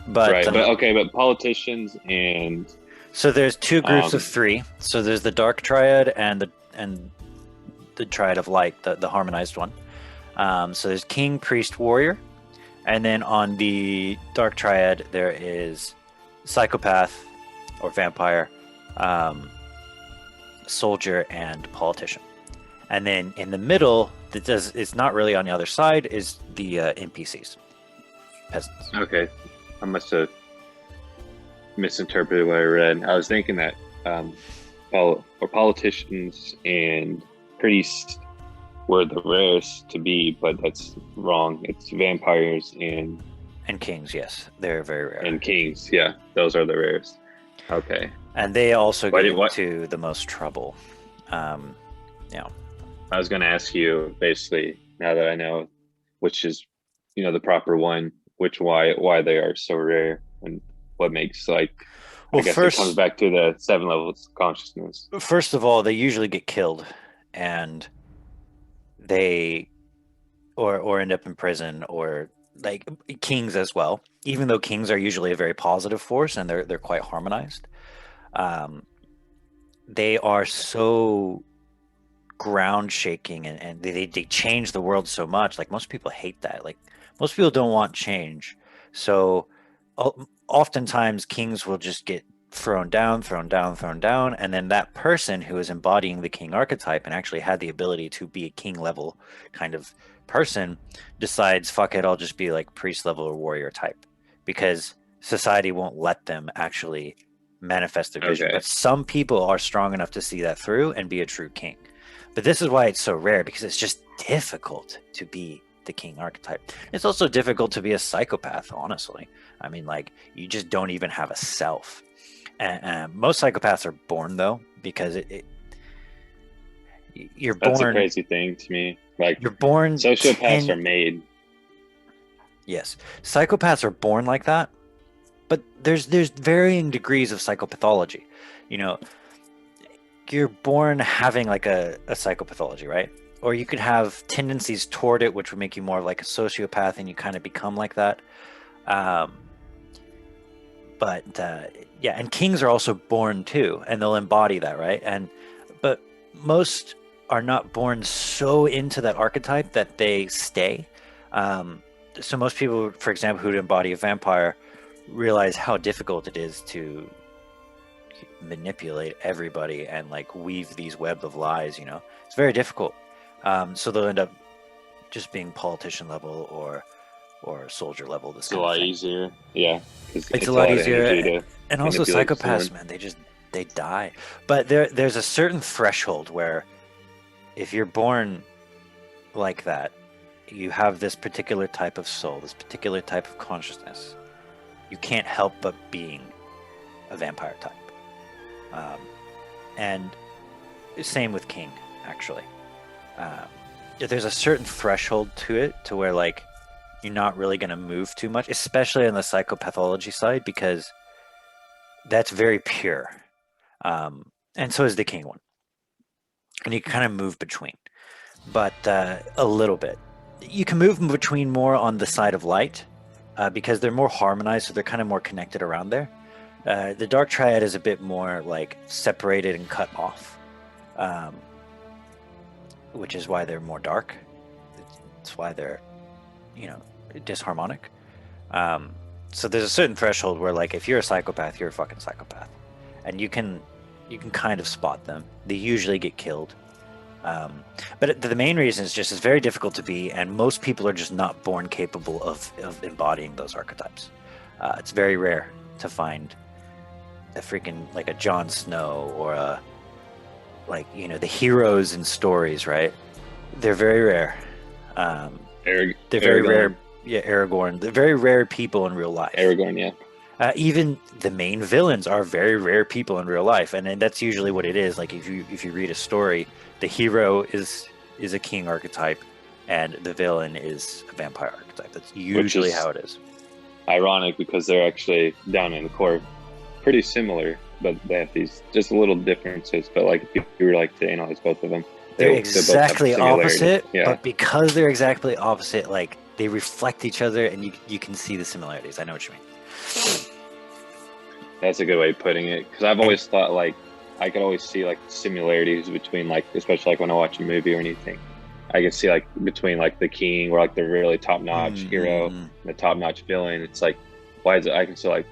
but Right, but okay, but politicians and so there's two groups of three. So there's the dark triad and the triad of light, the harmonized one. So there's king, priest, warrior, and then on the dark triad there is psychopath or vampire, soldier, and politician. And then in the middle, it's not really on the other side, is the NPCs, peasants. okay, I must have misinterpreted what I read. I was thinking that politicians and priests were the rarest to be, but that's wrong. It's vampires and kings. Yes, they're very rare. And kings, yeah, those are the rarest. Okay. And they also get What? into the most trouble. Yeah. I was going to ask you, basically, now that I know which is, the proper one, why they are so rare, and what makes I guess it comes back to the 7 levels of consciousness. First of all, they usually get killed, and they or end up in prison, or like kings as well. Even though kings are usually a very positive force and they're quite harmonized, they are so ground shaking, and they change the world so much. Like, most people hate that. Like, most people don't want change. So oftentimes kings will just get thrown down, and then that person who is embodying the king archetype and actually had the ability to be a king level kind of person decides, fuck it, I'll just be like priest level or warrior type, because society won't let them actually manifest their vision. Okay. But some people are strong enough to see that through and be a true king. But this is why it's so rare, because it's just difficult to be the king archetype. It's also difficult to be a psychopath, honestly. I mean, like, you just don't even have a self. And most psychopaths are born, though, because you're born. That's a crazy thing to me. Like, you're born. Sociopaths are made. Yes, psychopaths are born like that, but there's varying degrees of psychopathology. You're born having like a psychopathology, right? Or you could have tendencies toward it, which would make you more like a sociopath, and you kind of become like that. Yeah, and kings are also born too, and they'll embody that, right? But most are not born so into that archetype that they stay. So most people, for example, who embody a vampire, realize how difficult it is to manipulate everybody and like weave these web of lies. It's very difficult. So they'll end up just being politician level or soldier level. It's a lot easier. Yeah, it's a lot easier. And also psychopaths, man, they die. But there's a certain threshold where if you're born like that, you have this particular type of soul, this particular type of consciousness. You can't help but being a vampire type. And same with king, actually. There's a certain threshold to it, to where like you're not really going to move too much, especially on the psychopathology side, because that's very pure. And so is the king one. And you kind of move between, but a little bit. You can move between more on the side of light, because they're more harmonized, so they're kind of more connected around there. The Dark Triad is a bit more like separated and cut off, um, which is why they're more dark. It's why they're, you know, disharmonic. Um, so there's a certain threshold where, like, if you're a psychopath, you're a fucking psychopath, and you can kind of spot them. They usually get killed. But the main reason is just it's very difficult to be, and most people are just not born capable of embodying those archetypes. It's very rare to find a freaking like a Jon Snow or a like the heroes in stories, right? They're very rare. They're very rare. Yeah, Aragorn. They're very rare people in real life. Aragorn, yeah. Even the main villains are very rare people in real life, and that's usually what it is. Like if you read a story, the hero is a king archetype, and the villain is a vampire archetype. That's usually how it is. Ironic because they're actually down in the core pretty similar, but they have these just little differences. But like if you were like to analyze both of them, they're exactly opposite. Yeah. But because they're exactly opposite, like they reflect each other, and you can see the similarities. I know what you mean. That's a good way of putting it, because I've always thought like I could always see like similarities between, like, especially like when I watch a movie or anything, I can see like between like the king or like the really top-notch hero and the top-notch villain. It's like, why is it I can still like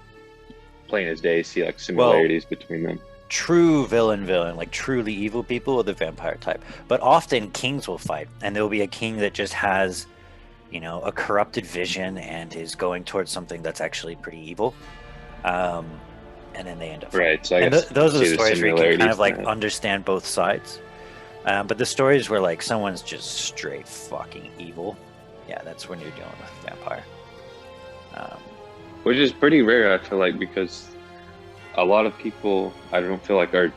plain as day see like similarities between them. True villain, like truly evil people are the vampire type, but often kings will fight, and there will be a king that just has a corrupted vision and is going towards something that's actually pretty evil. And then they end up right. So I and guess those are the stories where you can kind of like understand both sides. But the stories where like someone's just straight fucking evil, yeah, that's when you're dealing with vampire. Which is pretty rare, I feel like, because a lot of people I don't feel like are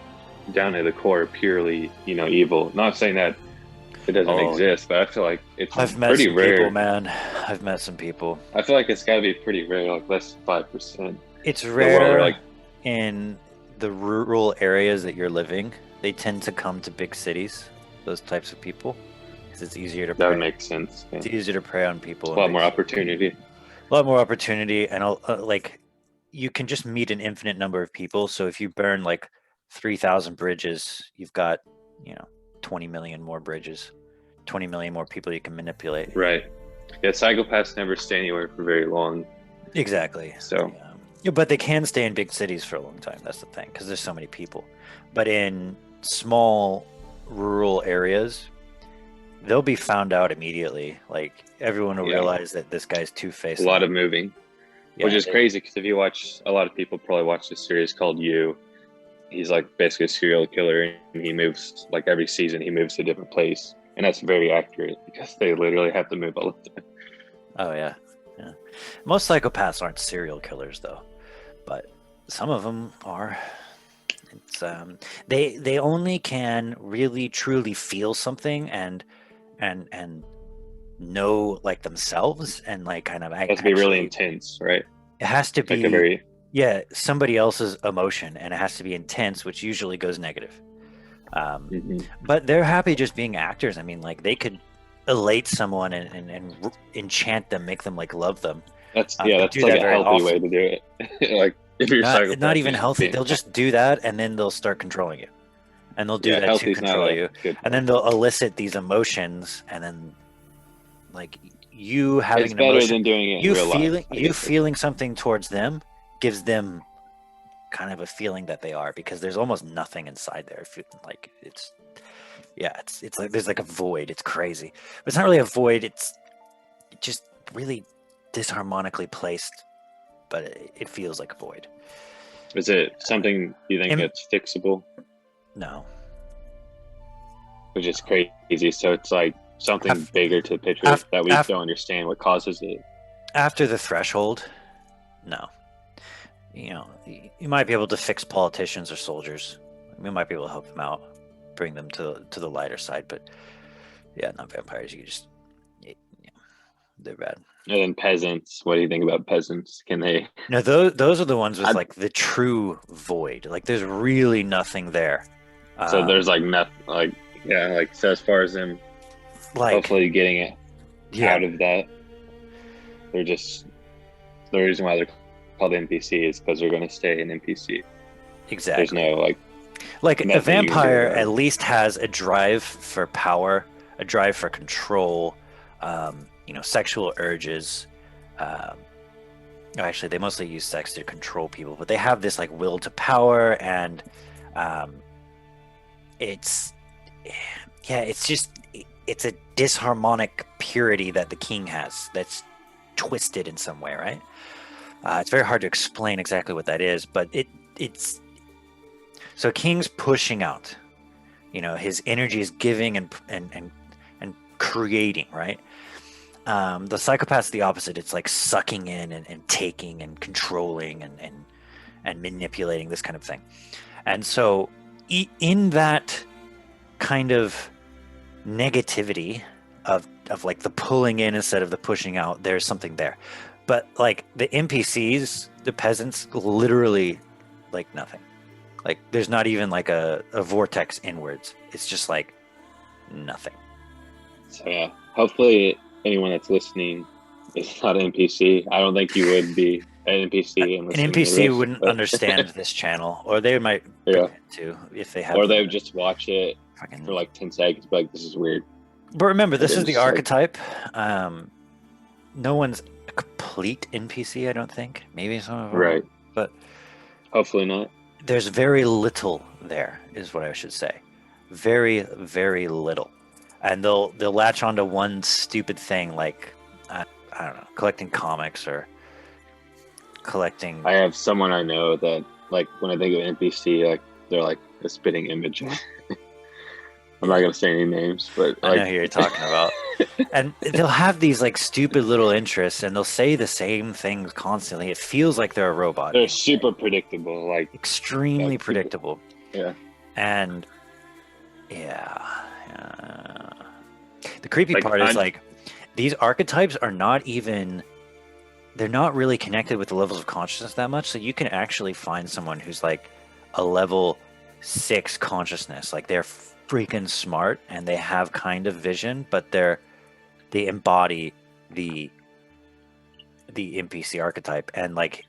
down at the core purely, evil. Not saying that it doesn't exist, but I feel like it's I've met pretty some rare. People, man. I've met some people. I feel like it's got to be pretty rare, like less than 5%. It's rare in the rural areas that you're living. They tend to come to big cities, those types of people, because it's easier to prey. That would make sense. Yeah. It's easier to prey on people. A lot more opportunity. A lot more opportunity, and like you can just meet an infinite number of people. So if you burn like 3,000 bridges, you've got 20 million more bridges, 20 million more people you can manipulate. Right. Yeah, psychopaths never stay anywhere for very long. Exactly. So. Yeah, but they can stay in big cities for a long time. That's the thing, because there's so many people. But in small rural areas, they'll be found out immediately. Like everyone will realize that this guy's two-faced. A lot of moving, which is crazy, because if you watch, a lot of people probably watch this series called You. He's like basically a serial killer, and he moves like every season. He moves to a different place, and that's very accurate because they literally have to move all the time. Oh yeah. Most psychopaths aren't serial killers though, but some of them are. It's they only can really truly feel something and know like themselves and like kind of it has to be really intense, right? It has to be like somebody else's emotion, and it has to be intense, which usually goes negative. But they're happy just being actors. I mean, like they could elate someone and enchant them, make them like love them. That's that's like a healthy way to do it. Like if you're not even healthy, they'll just do that, and then they'll start controlling you, and they'll do that to control you, and then they'll elicit these emotions, and then like you having it's better than doing it in real life. You feeling something towards them gives them kind of a feeling that they are, because there's almost nothing inside there. Like it's like there's like a void. It's crazy, but it's not really a void. It's just really disharmonically placed, but it feels like a void. Is it something you think that's fixable? No. Which is crazy. So it's like something bigger to the picture that we don't understand what causes it. After the threshold, no. You might be able to fix politicians or soldiers. We might be able to help them out, bring them to the lighter side, but yeah, not vampires. You just they're bad. And then peasants. What do you think about peasants? Can they? No, those are the ones with like the true void. Like there's really nothing there. So there's like nothing. Like so as far as them, like hopefully getting it out of that, they're just the reason why they're called NPCs because they're going to stay an NPC. There's Exactly. no Like a nothing you can do vampire about at it. least has a drive for power, a drive for control, sexual urges. Um, Actually, they mostly use sex to control people, but they have this like will to power, and um, it's yeah, it's a disharmonic purity that the king has that's twisted in some way, right? It's very hard to explain exactly what that is, but it's so king's pushing out. His energy is giving and creating, right? The psychopath's the opposite. It's like sucking in and taking and controlling and manipulating, this kind of thing. And so in that kind of negativity of like the pulling in instead of the pushing out, there's something there. But like the NPCs, the peasants, literally like nothing. Like there's not even like a vortex inwards. It's just like nothing. So yeah, hopefully anyone that's listening is not an NPC. I don't think you would be an NPC and An listening to NPC this, wouldn't but understand this channel, or they might yeah, pretend to if they or have they the would just watch it fucking. for like 10 seconds, be like, this is weird. But remember, And this then is the just like, archetype. No one's a complete NPC, I don't think. Maybe some of them, right. but Hopefully not. there's very little there, is what I should say. Very, very little, and they'll latch onto one stupid thing like I don't know, collecting comics or collecting. I have someone I know that, like, when I think of NPC, like, they're like a spitting image. I'm not gonna say any names, but I know like, who you're talking about. And they'll have these like stupid little interests and they'll say the same things constantly. It feels like they're a robot. they're super predictable. Like, Extremely people, predictable. yeah. And yeah. The creepy Like, part is like these archetypes are not even, they're not really connected with the levels of consciousness that much. So you can actually find someone who's like a level 6 consciousness. Like they're freaking smart and they have kind of vision, but they embody the NPC archetype, and like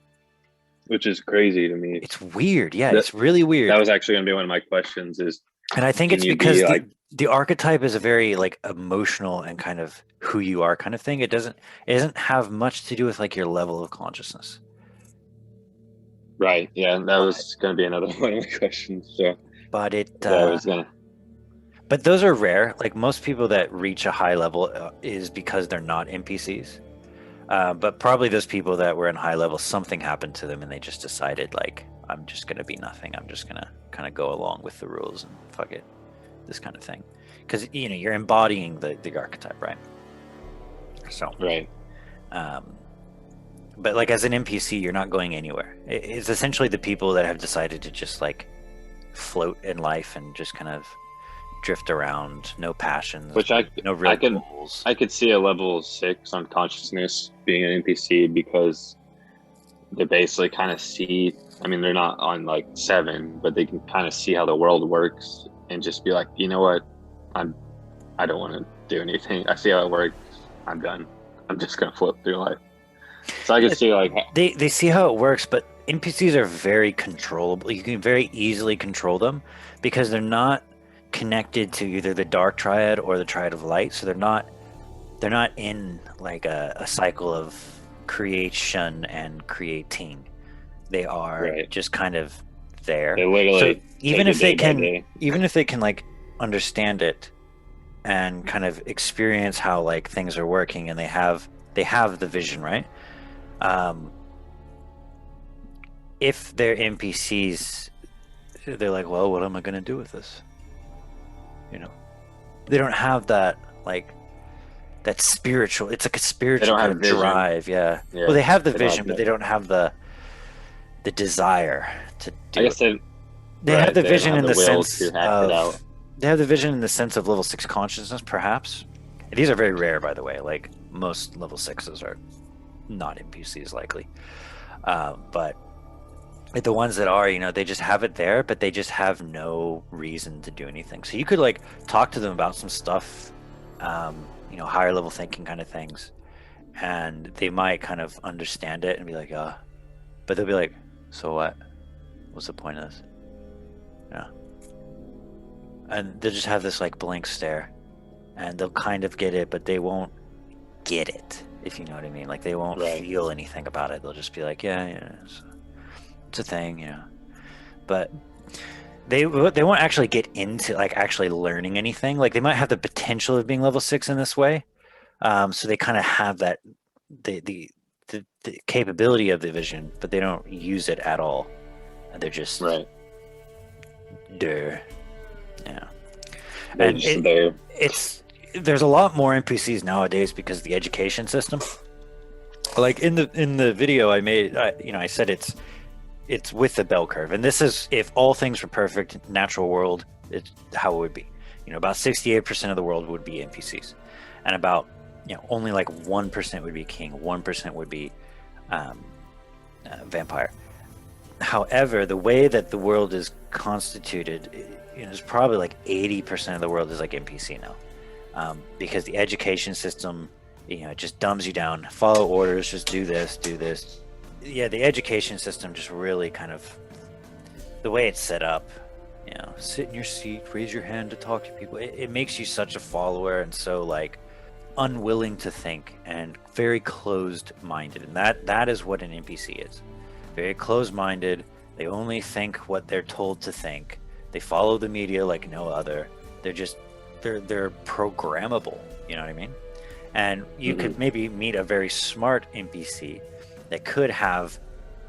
which is crazy to me. it's weird. Yeah, That it's really weird. that was actually gonna be one of my questions. Is And I think can it's you because be like, the archetype is a very like emotional and kind of who you are kind of thing. It doesn't have much to do with like your level of consciousness. right? Yeah, that But was gonna be another one of my questions. So but it I was gonna. but those are rare. Like most people that reach a high level is because they're not NPCs. But probably those people that were in high level, something happened to them and they just decided like, I'm just gonna be nothing. I'm just gonna kind of go along with the rules and fuck it, this kind of thing. Because you're embodying the archetype, right? So Right. but like as an NPC, you're not going anywhere. It's essentially the people that have decided to just like float in life and just kind of drift around, no passions, Which no real I can goals. I could see a level 6 on consciousness being an NPC because they basically kind of see. I mean, they're not on like 7, but they can kind of see how the world works and just be like, you know what, I don't want to do anything. I see how it works. I'm done. I'm just gonna float through life. So I can see like They see how it works, but NPCs are very controllable. You can very easily control them because they're not connected to either the dark triad or the triad of light. So they're not in like a cycle of creation and creating. They are right. just kind of there. They literally So even take if it they day by can, day. even if they can like understand it and kind of experience how like things are working, and they have the vision, right? If they're NPCs, they're like, well, what am I going to do with this? They don't have that like that spiritual. It's like a They spiritual don't kind have of vision. drive. Yeah. Yeah. Well, they have the They don't vision, have but they don't have the desire to do I guess it. They right, have the they don't vision have in the the will sense to act it out. of they have the vision in the sense of level 6 consciousness, perhaps. These are very rare, by the way. Like most level 6s are not NPCs likely, but the ones that are, they just have it there, but they just have no reason to do anything. So you could like talk to them about some stuff, higher level thinking kind of things, and they might kind of understand it and be like, but they'll be like, so what? What's the point of this? Yeah. And they'll just have this like blank stare, and they'll kind of get it, but they won't get it, if you know what I mean. Like they won't feel anything about it. They'll just be like, yeah, it's a thing, But they won't actually get into like actually learning anything. Like they might have the potential of being level 6 in this way. So they kind of have that the capability of the vision, but they don't use it at all. They're just right. Duh. Yeah. They're And just there. There's a lot more NPCs nowadays because of the education system. Like in the video I made, I said it's with the bell curve, and this is if all things were perfect, natural world, it's how it would be. About 68% of the world would be NPCs, and about only like 1% would be king, 1% would be vampire. However, the way that the world is constituted, it's probably like 80% of the world is like NPC now, because the education system, it just dumbs you down. Follow orders, just do this, do this. Yeah, the education system just really kind of, the way it's set up, sit in your seat, raise your hand to talk to people. It makes you such a follower and so like unwilling to think and very closed-minded. And that is what an NPC is. Very closed-minded. They only think what they're told to think. They follow the media like no other. They're programmable. You know what I mean? And you could maybe meet a very smart NPC that could have,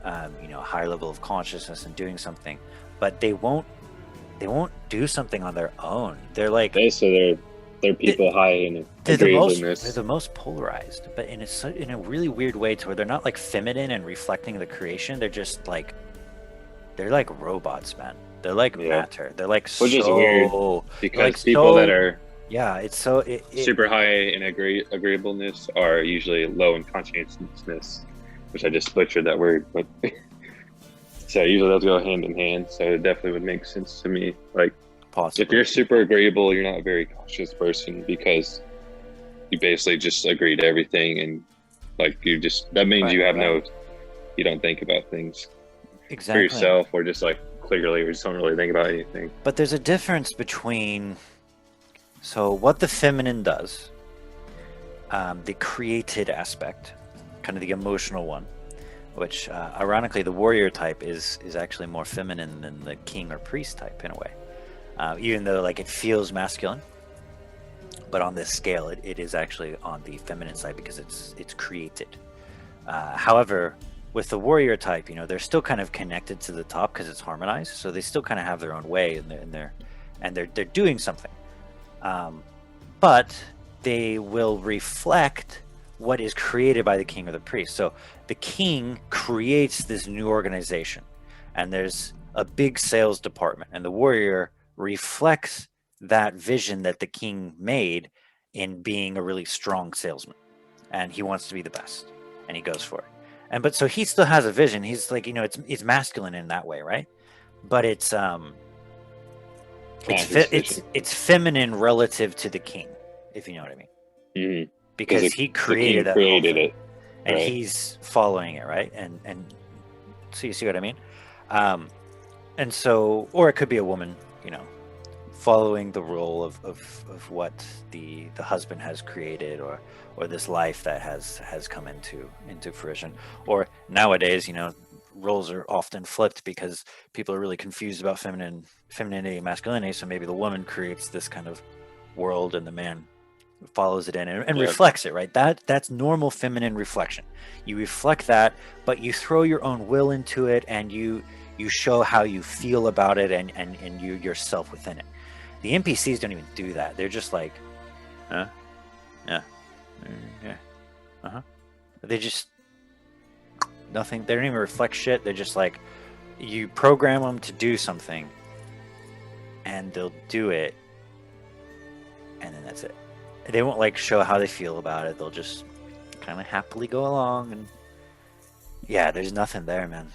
a higher level of consciousness and doing something, but they won't do something on their own. They're like they're people high in agreeableness. They're the most polarized, but in a really weird way, to where they're not like feminine and reflecting the creation. They're just like robots, man. They're like matter. They're like which is weird because like people that are it's so super high in agreeableness are usually low in conscientiousness, which I just butchered that word, but so usually those go hand in hand. So it definitely would make sense to me. Like, possibly. If you're super agreeable, you're not a very cautious person because you basically just agree to everything, and like that means you have you don't think about things for yourself, or just like clearly, or just don't really think about anything. But there's a difference between what the feminine does, the created aspect, kind of the emotional one, which ironically the warrior type is actually more feminine than the king or priest type in a way, even though like it feels masculine, but on this scale it is actually on the feminine side because it's created. However, with the warrior type, they're still kind of connected to the top because it's harmonized, so they still kind of have their own way and they're doing something, but they will reflect what is created by the king or the priest. So the king creates this new organization, and there's a big sales department, and the warrior reflects that vision that the king made in being a really strong salesman, and he wants to be the best, and he goes for it. But so he still has a vision. He's like, it's masculine in that way, right? But it's feminine relative to the king, if you know what I mean. Mm-hmm. Because he created it, and he's following it, right? And so you see what I mean? And so, or it could be a woman, following the role of what the husband has created, or this life that has come into fruition. Or nowadays, roles are often flipped because people are really confused about femininity and masculinity. So maybe the woman creates this kind of world, and the man follows it in and reflects it, right? That's normal feminine reflection. You reflect that, but you throw your own will into it, and you show how you feel about it, and you yourself within it. The NPCs don't even do that. They're just like, yeah, they just nothing. They don't even reflect shit. They're just like, you program them to do something, and they'll do it, and then that's it. They won't like show how they feel about it. They'll just kind of happily go along, and there's nothing there, man.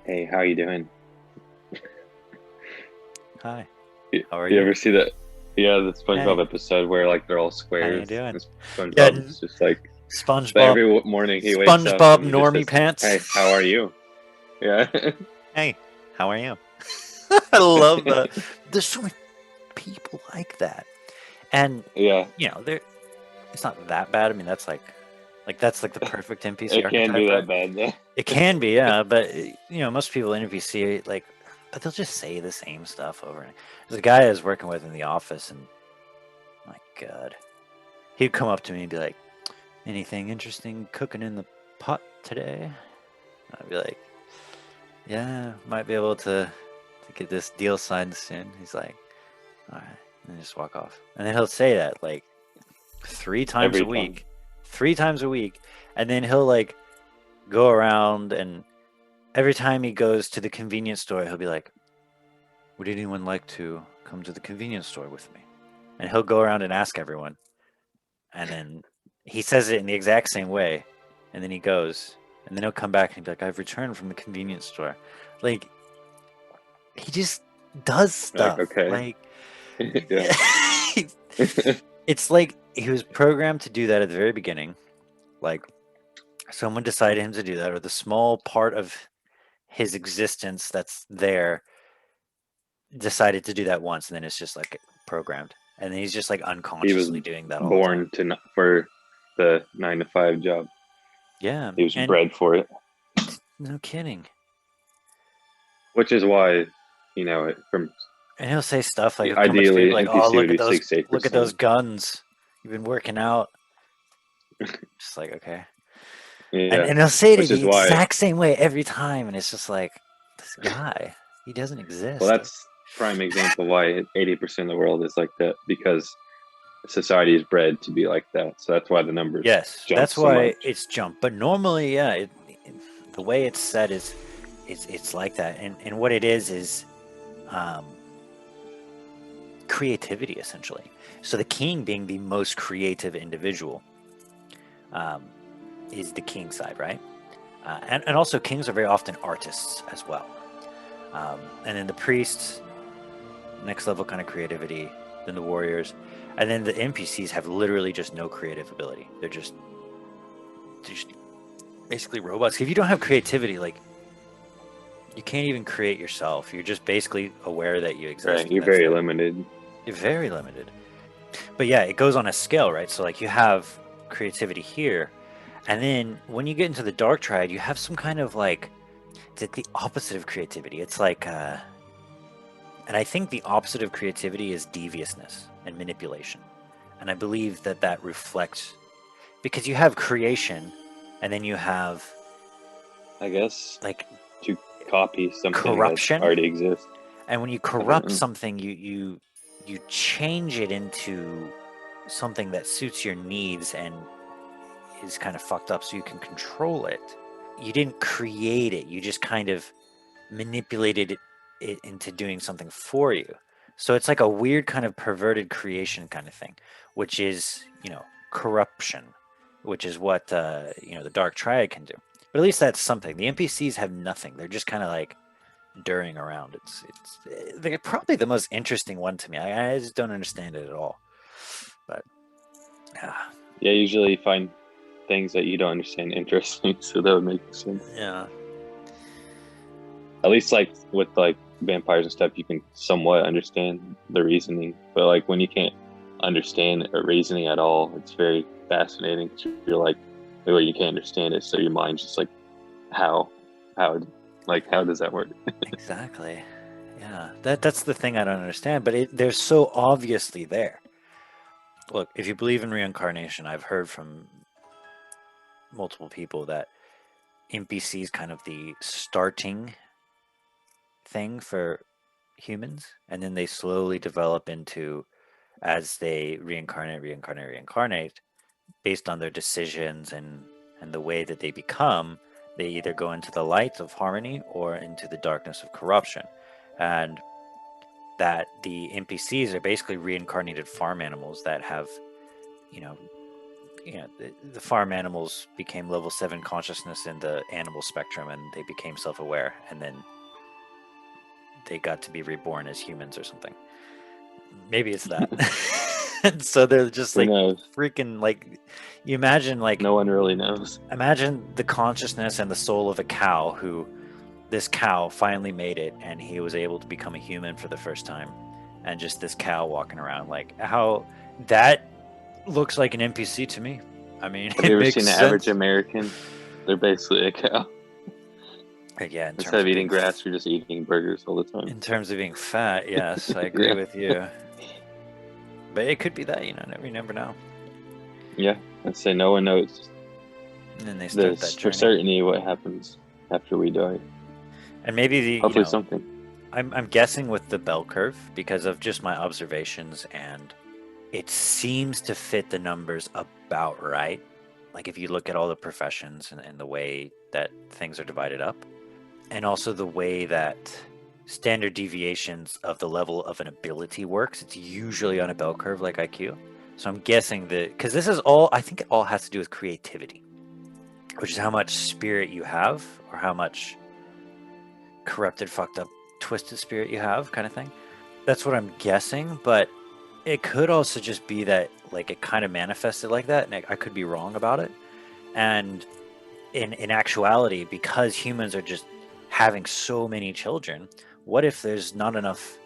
Hey, how you doing? Hi. How are you? You ever see that? Yeah, the SpongeBob episode where like they're all squares. How you doing? SpongeBob's just like But SpongeBob, every morning he wakes up SpongeBob and he just normie says, pants. "Hey, how are you?" Yeah. Hey, how are you? I love that. There's so many people like that, and Yeah. there. It's not that bad. I mean, that's like the perfect NPC It can archetype, be right? that bad though. It can be, yeah, but most people NPC like, but they'll just say the same stuff over and there's a guy I was working with in the office, and my God, he'd come up to me and be like, "Anything interesting cooking in the pot today?" I'd be like, "Yeah, might be able to get this deal signed soon." He's like, "All right," and just walk off. And then he'll say that like three times a Every time. week, 3 times a week, and then he'll like go around, and every time he goes to the convenience store, he'll be like, "Would anyone like to come to the convenience store with me?" And he'll go around and ask everyone, and then he says it in the exact same way, and then he goes, and then he'll come back and be like, "I've returned from the convenience store." Like, he just does Like, stuff. okay. Like, Yeah. it's like he was programmed to do that at the very beginning. Like, someone decided him to do that, or the small part of his existence that's there decided to do that once, and then it's just like programmed, and then he's just like He was unconsciously doing that all the time. born for the 9 to 5 job. Yeah, He was and bred for it, no kidding. which is why, from And he'll say stuff like, he'll come up to ideally people like, "Oh, NPC would be 68%. look at those guns. You've been working out." Just like, okay. And Yeah, and he'll say it which the is why. exact same way every time, and it's just like, this guy, he doesn't Well, exist. that's prime example why 80% of the world is like that, because society is bred to be like that. So that's why the numbers Yes, jump that's so much. why it's jumped. But normally, yeah, the way it's set is, it's like that. And what it is um, creativity, essentially. So the king, being the most creative individual, um, is the king side, right? And also kings are very often artists as well. And then the priests, next level kind of creativity. Then the warriors, and then the NPCs have literally just no creative ability. They're just basically robots. If you don't have creativity, like, you can't even create yourself. You're just basically aware that you Right? exist, and You're that's very it. limited. You're very limited. But yeah, it goes on a scale, right? So like you have creativity here, and then when you get into the dark triad, you have some kind of like, it's like the opposite of creativity. It's like and I think the opposite of creativity is deviousness and manipulation. And I believe that that reflects, because you have creation, and then you have I guess like to copy something that corruption. already exists. And when you I don't corrupt know. something, you change it into something that suits your needs and is kind of fucked up, so you can control it. You didn't create it, you just kind of manipulated it into doing something for you. So it's like a weird kind of perverted creation kind of thing, which is, corruption, which is what the dark triad can do. But at least that's something. The NPCs have nothing. They're just kind of like dirring around. They're probably the most interesting one to me. I just don't understand it at all. But Yeah, usually you find things that you don't understand interesting, so that would make sense. yeah, At least like with like vampires and stuff, you can somewhat understand the reasoning. But like when you can't understand a reasoning at all, it's very fascinating. You're like, well, you can't understand it, so your mind's just like, how, how, like how does that work? exactly. Yeah, that's the thing I don't understand. But they're so obviously there. Look, if you believe in reincarnation, I've heard from multiple people that NPC is kind of the starting thing for humans, and then they slowly develop into, as they reincarnate, based on their decisions and the way that they become, they either go into the light of harmony or into the darkness of corruption. And that the NPCs are basically reincarnated farm animals that have, you know, the farm animals became level 7 consciousness in the animal spectrum, and they became self-aware, and then they got to be reborn as humans or something. Maybe it's that. And so they're just Who like knows? freaking like, you imagine like, No one really knows. imagine the consciousness and the soul of a cow who, this cow finally made it and he was able to become a human for the first time. And just this cow walking around, like how that looks like an NPC to me. I mean, Have it you ever makes seen the sense. average American? They're basically a cow. Yeah, in Instead terms of of eating being, grass, you're just eating burgers all the time. in terms of being fat, yes, I agree Yeah. with you. But it could be that, you never know. Yeah, I'd say no one knows And then they start that this journey. for certainty what happens after we die. And maybe the, Hopefully something. I'm guessing with the bell curve because of just my observations, and it seems to fit the numbers about right. Like if you look at all the professions and the way that things are divided up, and also the way that standard deviations of the level of an ability works, it's usually on a bell curve like IQ. So I'm guessing that, because this is all, I think it all has to do with creativity, which is how much spirit you have or how much corrupted, fucked up, twisted spirit you have, kind of thing. That's what I'm guessing, but it could also just be that like it kind of manifested like that, and I could be wrong about it. And in actuality, because humans are just having so many children, what if there's not enough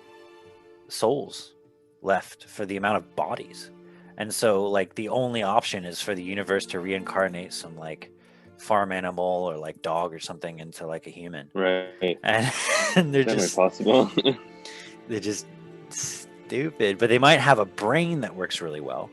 souls left for the amount of bodies? And so like the only option is for the universe to reincarnate some like farm animal or like dog or something into like a human. Right. And, and they're Definitely just possible. they're just stupid, but they might have a brain that works really well.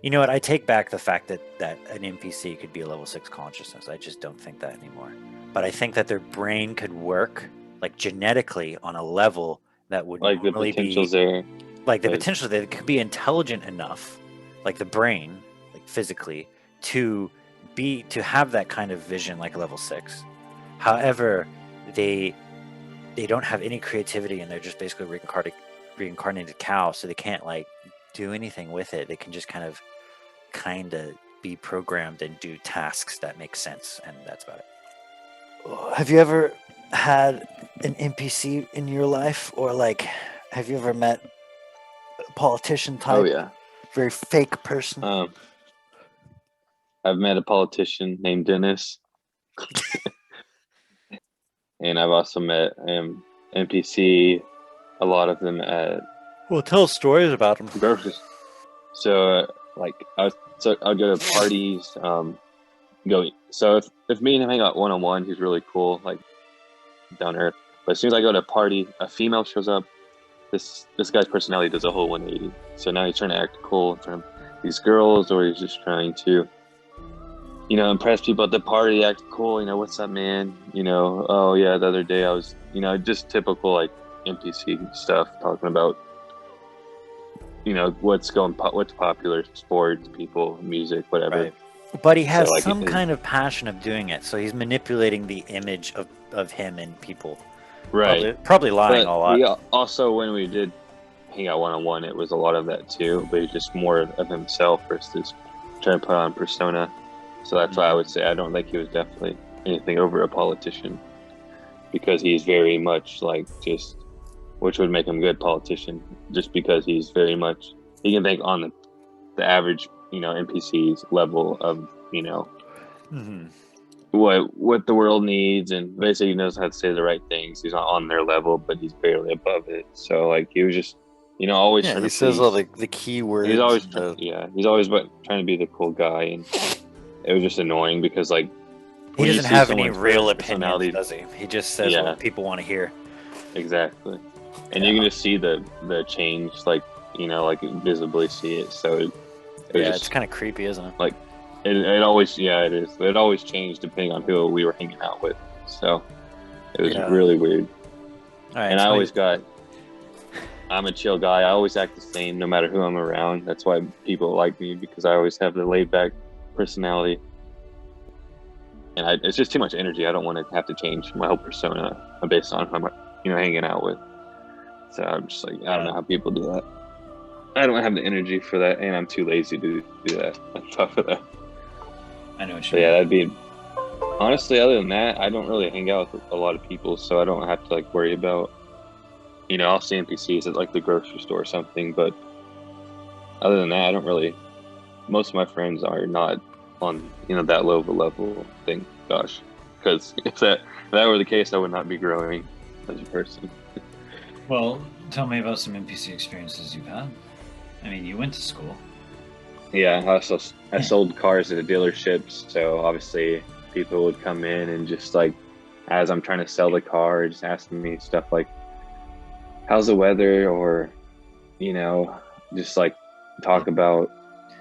You know what? I take back the fact that an NPC could be a level 6 consciousness. I just don't think that anymore. But I think that their brain could work like genetically on a level that would Like the normally potential's be there. like the Yes. potential that it could be intelligent enough, like the brain, like physically, to have that kind of vision like a level 6. However, they don't have any creativity and they're just basically reincarnated cow, so they can't like do anything with it. They can just kind of be programmed and do tasks that make sense, and that's about it. Have you ever had an NPC in your life, or like have you ever met a politician type? Oh yeah. Very fake person. I've met a politician named Dennis. And I've also met NPC, a lot of them at Well, tell stories about him. groceries. So like I'll go to parties, so if me and him hang out one-on-one, he's really cool, like down to earth. But as soon as I go to a party, a female shows up, this guy's personality does a whole 180. So now he's trying to act cool in front of these girls, or he's just trying to impress people at the party, act cool, what's up, man? Oh yeah, the other day I was, just typical like NPC stuff, talking about, what's popular, sports, people, music, whatever. Right. But he has So, like, some kind of passion of doing it, so he's manipulating the image of him and people. Right. Probably lying a lot. He also, when we did hang out one-on-one, it was a lot of that too, but he's just more of himself versus trying to put on persona. So that's why I would say I don't think he was definitely anything over a politician, because he's very much like just, which would make him a good politician, just because he's very much, he can think on the average, NPC's level of, what the world needs, and basically he knows how to say the right things. He's not on their level, but he's barely above it. So like he was just, always trying to says please. all the key words. He's always he's always trying to be the cool guy, and it was just annoying because like he doesn't have any real opinions, does he? He just says what people want to hear. Exactly, and you can just see the change, like like visibly see it. So it's kind of creepy, isn't it? Like it always, it is. It always changed depending on who we were hanging out with. So it was really weird. All right, and I'm a chill guy. I always act the same no matter who I'm around. That's why people like me, because I always have the laid back personality. And it's just too much energy. I don't want to have to change my whole persona based on who I'm hanging out with. So I'm just like, I don't know how people do that. I don't have the energy for that, and I'm too lazy to do that on top of that. I know what you mean. Yeah, that'd be... Honestly, other than that, I don't really hang out with a lot of people, so I don't have to like worry about, I'll see NPCs at like the grocery store or something, but other than that, I don't really. Most of my friends are not on that low of a level. Thank gosh, because if that were the case, I would not be growing as a person. Well, tell me about some NPC experiences you've had. I mean, you went to school. Yeah, I sold cars at a dealership, so obviously people would come in and just like, as I'm trying to sell the car, just asking me stuff like, "How's the weather?" or just like talk about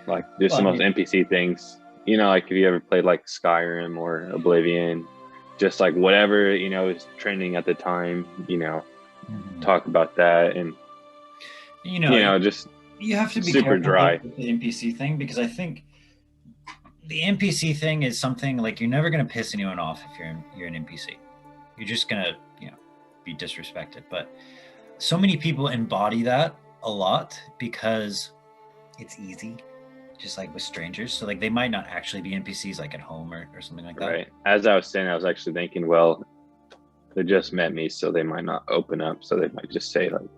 like just the most NPC things. Like if you ever played like Skyrim or Oblivion, just like whatever is trending at the time. Talk about that and just you have to be super dry with the NPC thing, because I think the NPC thing is something like you're never going to piss anyone off if you're an NPC. You're just going to be disrespected. But so many people embody that a lot because it's easy, just like with strangers. So like they might not actually be NPCs like at home or something like that. Right. As I was saying, I was actually thinking, well, they just met me, so they might not open up. So they might just say like,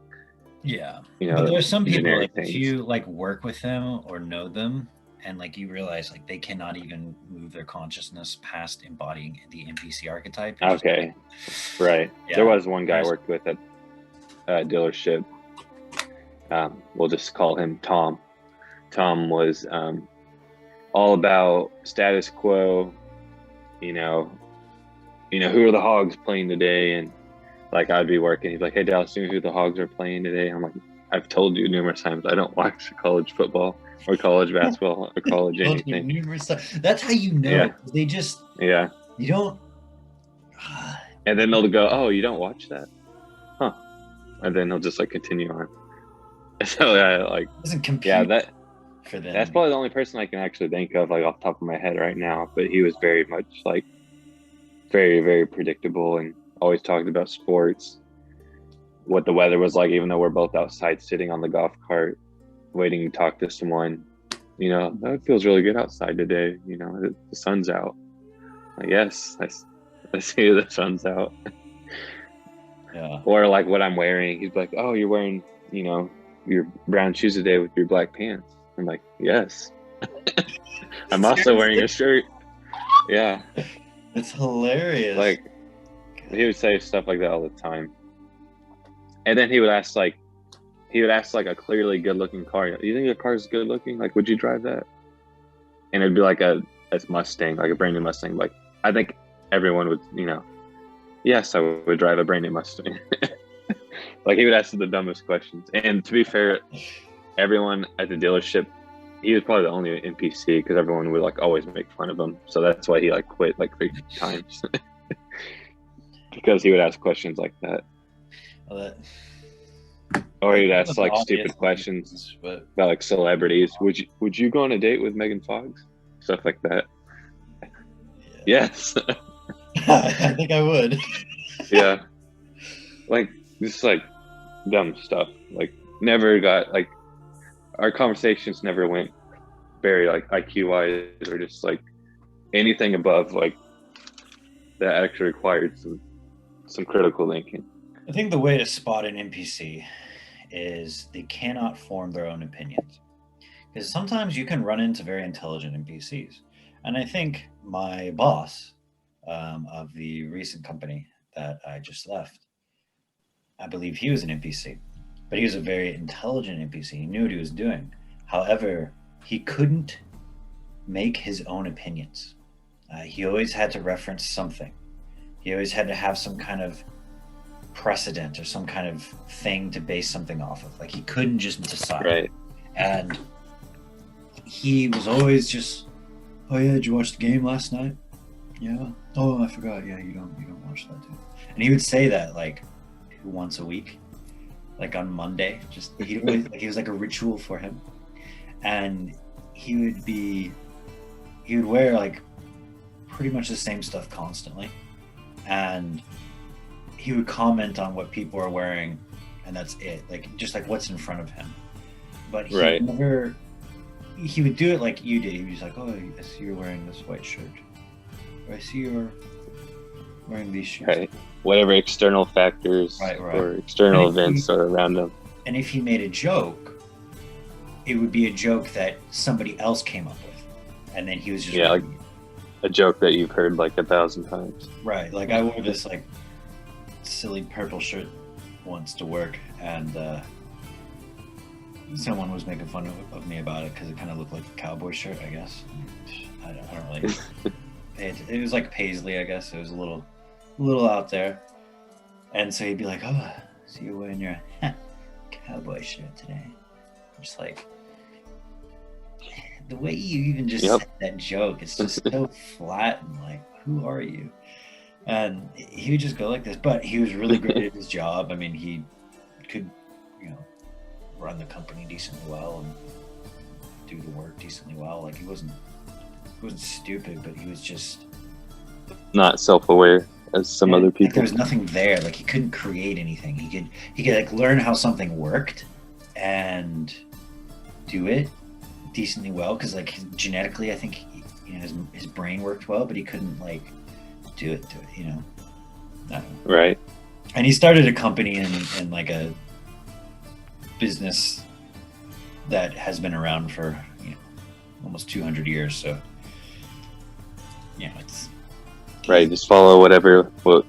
but there's some people like things. if you like work with them or know them and like you realize like they cannot even move their consciousness past embodying the NPC archetype. Okay. Right. Yeah. There was one guy I worked with at a dealership. We'll just call him Tom. Tom was all about status quo, who are the Hogs playing today? And like I'd be working, he's like, "Hey Dallas, you know who the Hogs are playing today?" I'm like, "I've told you numerous times, I don't watch college football or college basketball or college anything." That's how you know. Yeah. They just you don't. And then they'll go, "Oh, you don't watch that, huh?" And then they'll just like continue on. So like doesn't compute. For them. That's probably the only person I can actually think of like off the top of my head right now. But he was very much like very, very predictable and always talked about sports, what the weather was like, even though we're both outside sitting on the golf cart waiting to talk to someone. It feels really good outside today. The sun's out. Like, yes, I see the sun's out. Yeah. Or like what I'm wearing. He's like, "Oh, you're wearing, your brown shoes today with your black pants." I'm like, "Yes." I'm also wearing a shirt. Yeah. It's hilarious. Like, he would say stuff like that all the time. And then he would ask like a clearly good looking car, "You think your car's good looking? Like, would you drive that?" And it'd be like a Mustang, like a brand new Mustang. Like, I think everyone would, yes, I would drive a brand new Mustang. Like, he would ask the dumbest questions. And to be fair, everyone at the dealership, he was probably the only NPC because everyone would like always make fun of him. So that's why he like quit like 3 times. Because he would ask questions like that. Or he'd ask like stupid questions about like celebrities. Would you go on a date with Megan Fox? Stuff like that. Yeah. Yes. I think I would. Yeah. Like just like dumb stuff. Like never got like our conversations never went very like IQ wise or just like anything above like that actually required some critical thinking. I think the way to spot an NPC is they cannot form their own opinions. Because sometimes you can run into very intelligent NPCs. And I think my boss of the recent company that I just left, I believe he was an NPC. But he was a very intelligent NPC. He knew what he was doing. However, he couldn't make his own opinions. He always had to reference something. He always had to have some kind of precedent or some kind of thing to base something off of. Like he couldn't just decide. Right. And he was always just, "Oh yeah, did you watch the game last night?" "Yeah." "Oh, I forgot. Yeah, you don't watch that too." And he would say that like once a week, like on Monday. Just he always, like, it was like a ritual for him. And he would wear like pretty much the same stuff constantly, and he would comment on what people are wearing, and that's it. Like just like what's in front of him. But he never. He would do it like you did. He was like, "Oh, I see you're wearing this white shirt. Or I see you're wearing these shoes. Right. Whatever external factors Right. or external And if events are around him. And if he made a joke, it would be a joke that somebody else came up with, and then he was just like a joke that you've heard like 1,000 times. right. Like I wore this like silly purple shirt once to work, and someone was making fun of me about it because it kind of looked like a cowboy shirt, I guess. I don't really. It was like paisley, I guess. It was a little out there, and so he'd be like, "Oh, so you're wearing your cowboy shirt today?" I'm just like, the way you even just said that joke, it's just so flat and like, who are you? And he would just go like this, but he was really great at his job. I mean, he could, run the company decently well and do the work decently well. Like he wasn't stupid, but he was just not self-aware as some other people. Like there was nothing there. Like he couldn't create anything. He could like learn how something worked and do it decently well because like genetically, I think his brain worked well, but he couldn't like do it. Right. And he started a company in like a business that has been around for almost 200 years. So it's right. Just follow what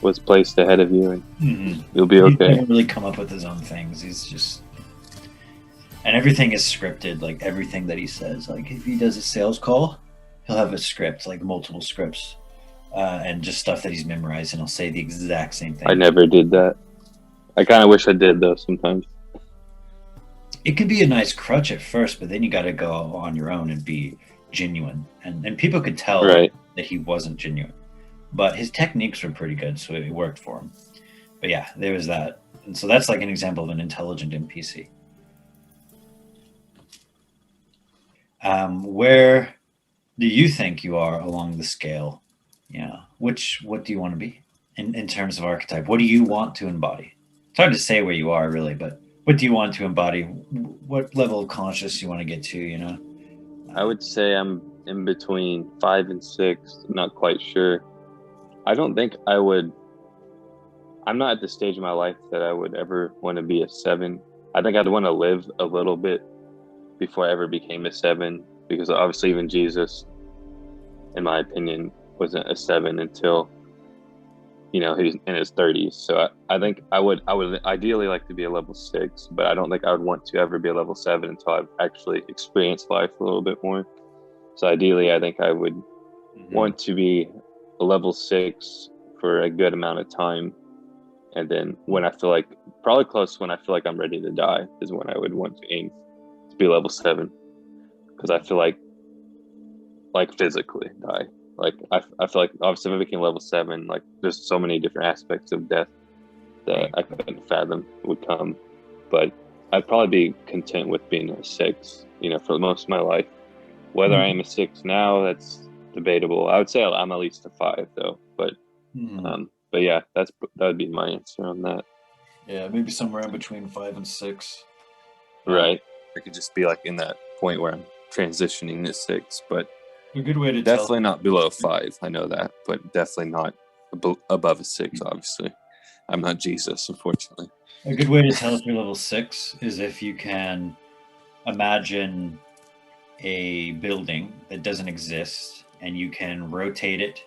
was placed ahead of you, and you'll be okay. He doesn't really come up with his own things. He's just, and everything is scripted. Like everything that he says. Like if he does a sales call, he'll have a script, like multiple scripts, and just stuff that he's memorized, and he'll say the exact same thing. I never did that. I kind of wish I did though. Sometimes it can be a nice crutch at first, but then you got to go on your own and be genuine, and people could tell that he wasn't genuine. But his techniques were pretty good, so it worked for him. But yeah, there was that. And so that's like an example of an intelligent NPC. Where do you think you are along the scale? What do you want to be in terms of archetype? What do you want to embody? It's hard to say where you are really, but what do you want to embody? What level of conscious you want to get to, I would say I'm in between 5 and 6, not quite sure. I don't think I'm not at the stage of my life that I would ever want to be a 7. I think I'd want to live a little bit before I ever became a 7, because obviously even Jesus, in my opinion, wasn't a 7 until, he was in his 30s. So I think I would ideally like to be a level 6, but I don't think I would want to ever be a level 7 until I've actually experienced life a little bit more. So ideally, I think I would want to be a level 6 for a good amount of time. And then when I feel like, probably close when I feel like I'm ready to die, is when I would want to aim to be level 7. Because I feel like physically die. Like I feel like obviously if I became level 7, like there's so many different aspects of death that I couldn't fathom would come. But I'd probably be content with being a 6, for most of my life. Whether I am a 6 now, that's debatable. I would say I'm at least a 5 though. But yeah, that would be my answer on that. Yeah, maybe somewhere in between 5 and 6. Right. I could just be like in that point where I'm transitioning to 6, but a good way to definitely not below 5. I know that, but definitely not above a 6. Obviously, I'm not Jesus, unfortunately. A good way to tell if you're level 6 is if you can imagine a building that doesn't exist, and you can rotate it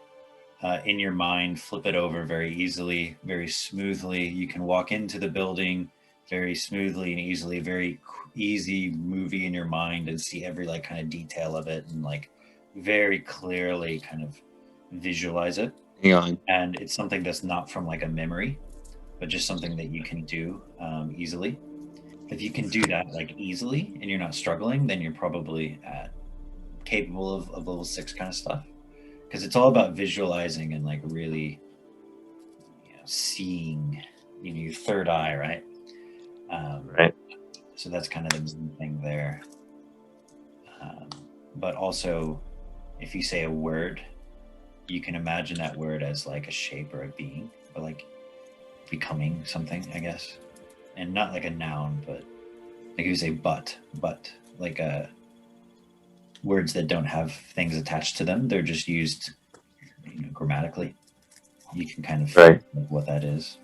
in your mind, flip it over very easily, very smoothly. You can walk into the building very smoothly and easily, very easy movie in your mind, and see every like kind of detail of it, and like very clearly kind of visualize it. Hang on. And it's something that's not from like a memory, but just something that you can do easily. If you can do that like easily and you're not struggling, then you're probably capable of level 6 kind of stuff, because it's all about visualizing and like really seeing your third eye, right? Right. So that's kind of the main thing there. But also, if you say a word, you can imagine that word as like a shape or a being, or like becoming something, I guess. And not like a noun, but like you say but like words that don't have things attached to them. They're just used grammatically. you can kind of Right. feel what that is.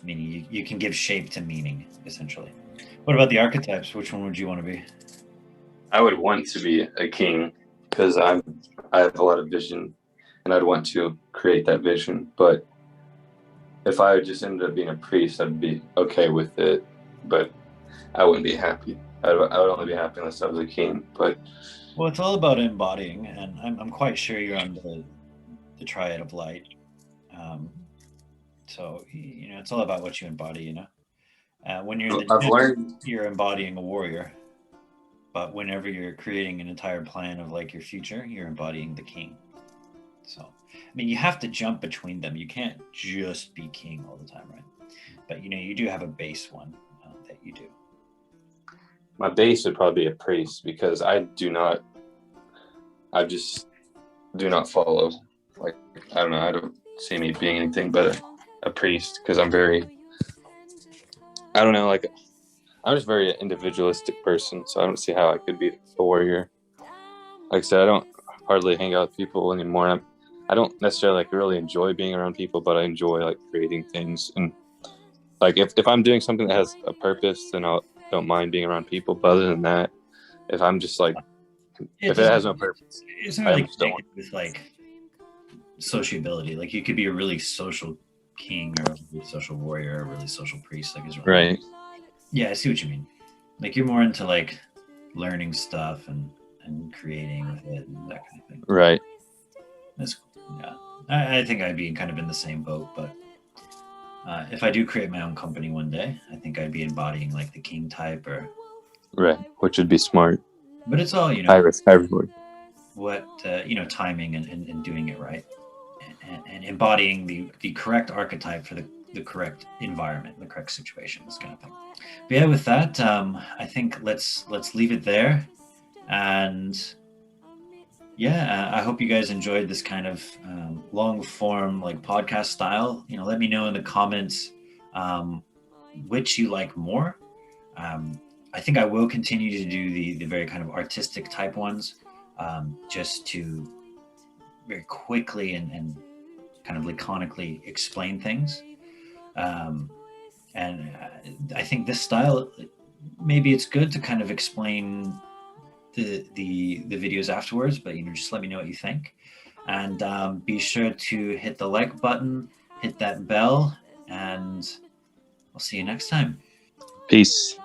Meaning you can give shape to meaning, essentially. What about the archetypes? Which one would you want to be? I would want to be a king because I have a lot of vision, and I'd want to create that vision. But if I just ended up being a priest, I'd be okay with it, but I wouldn't be happy. I would only be happy unless I was a king. But Well, it's all about embodying, and I'm quite sure you're on the triad of light. So it's all about what you embody. When you're in the I've gym, learned. you're embodying a warrior, but whenever you're creating an entire plan of like your future, you're embodying the king. So, I mean, you have to jump between them. You can't just be king all the time, right? But you do have a base one that you do. My base would probably be a priest because I just do not follow. Like, I don't know. I don't see me being anything but a priest because I'm I don't know, like, I'm just a very individualistic person, so I don't see how I could be a warrior. Like I said, I don't hardly hang out with people anymore. I don't necessarily like really enjoy being around people, but I enjoy like creating things. And like if I'm doing something that has a purpose, then I don't mind being around people. But other than that, if I'm just like, if it has no purpose, it's not I really just don't want. connected with like sociability. Like you could be a really social king or a really social warrior or a really social priest. Like Israel. Right. Yeah, I see what you mean. Like you're more into like learning stuff and creating with it and that kind of thing. Right. That's yeah. I think I'd be kind of in the same boat, but if I do create my own company one day, I think I'd be embodying like the king type or. Right. Which would be smart. But it's all High risk, high reward. what timing and doing it right, and embodying the correct archetype for the correct environment, the correct situation, this kind of thing. But yeah, with that, I think let's leave it there, and yeah, I hope you guys enjoyed this kind of long form like podcast style. Let me know in the comments which you like more. I think I will continue to do the very kind of artistic type ones, just to very quickly and kind of laconically explain things. And I think this style, maybe it's good to kind of explain the videos afterwards, but just let me know what you think. And be sure to hit the like button, hit that bell, and I'll see you next time. Peace.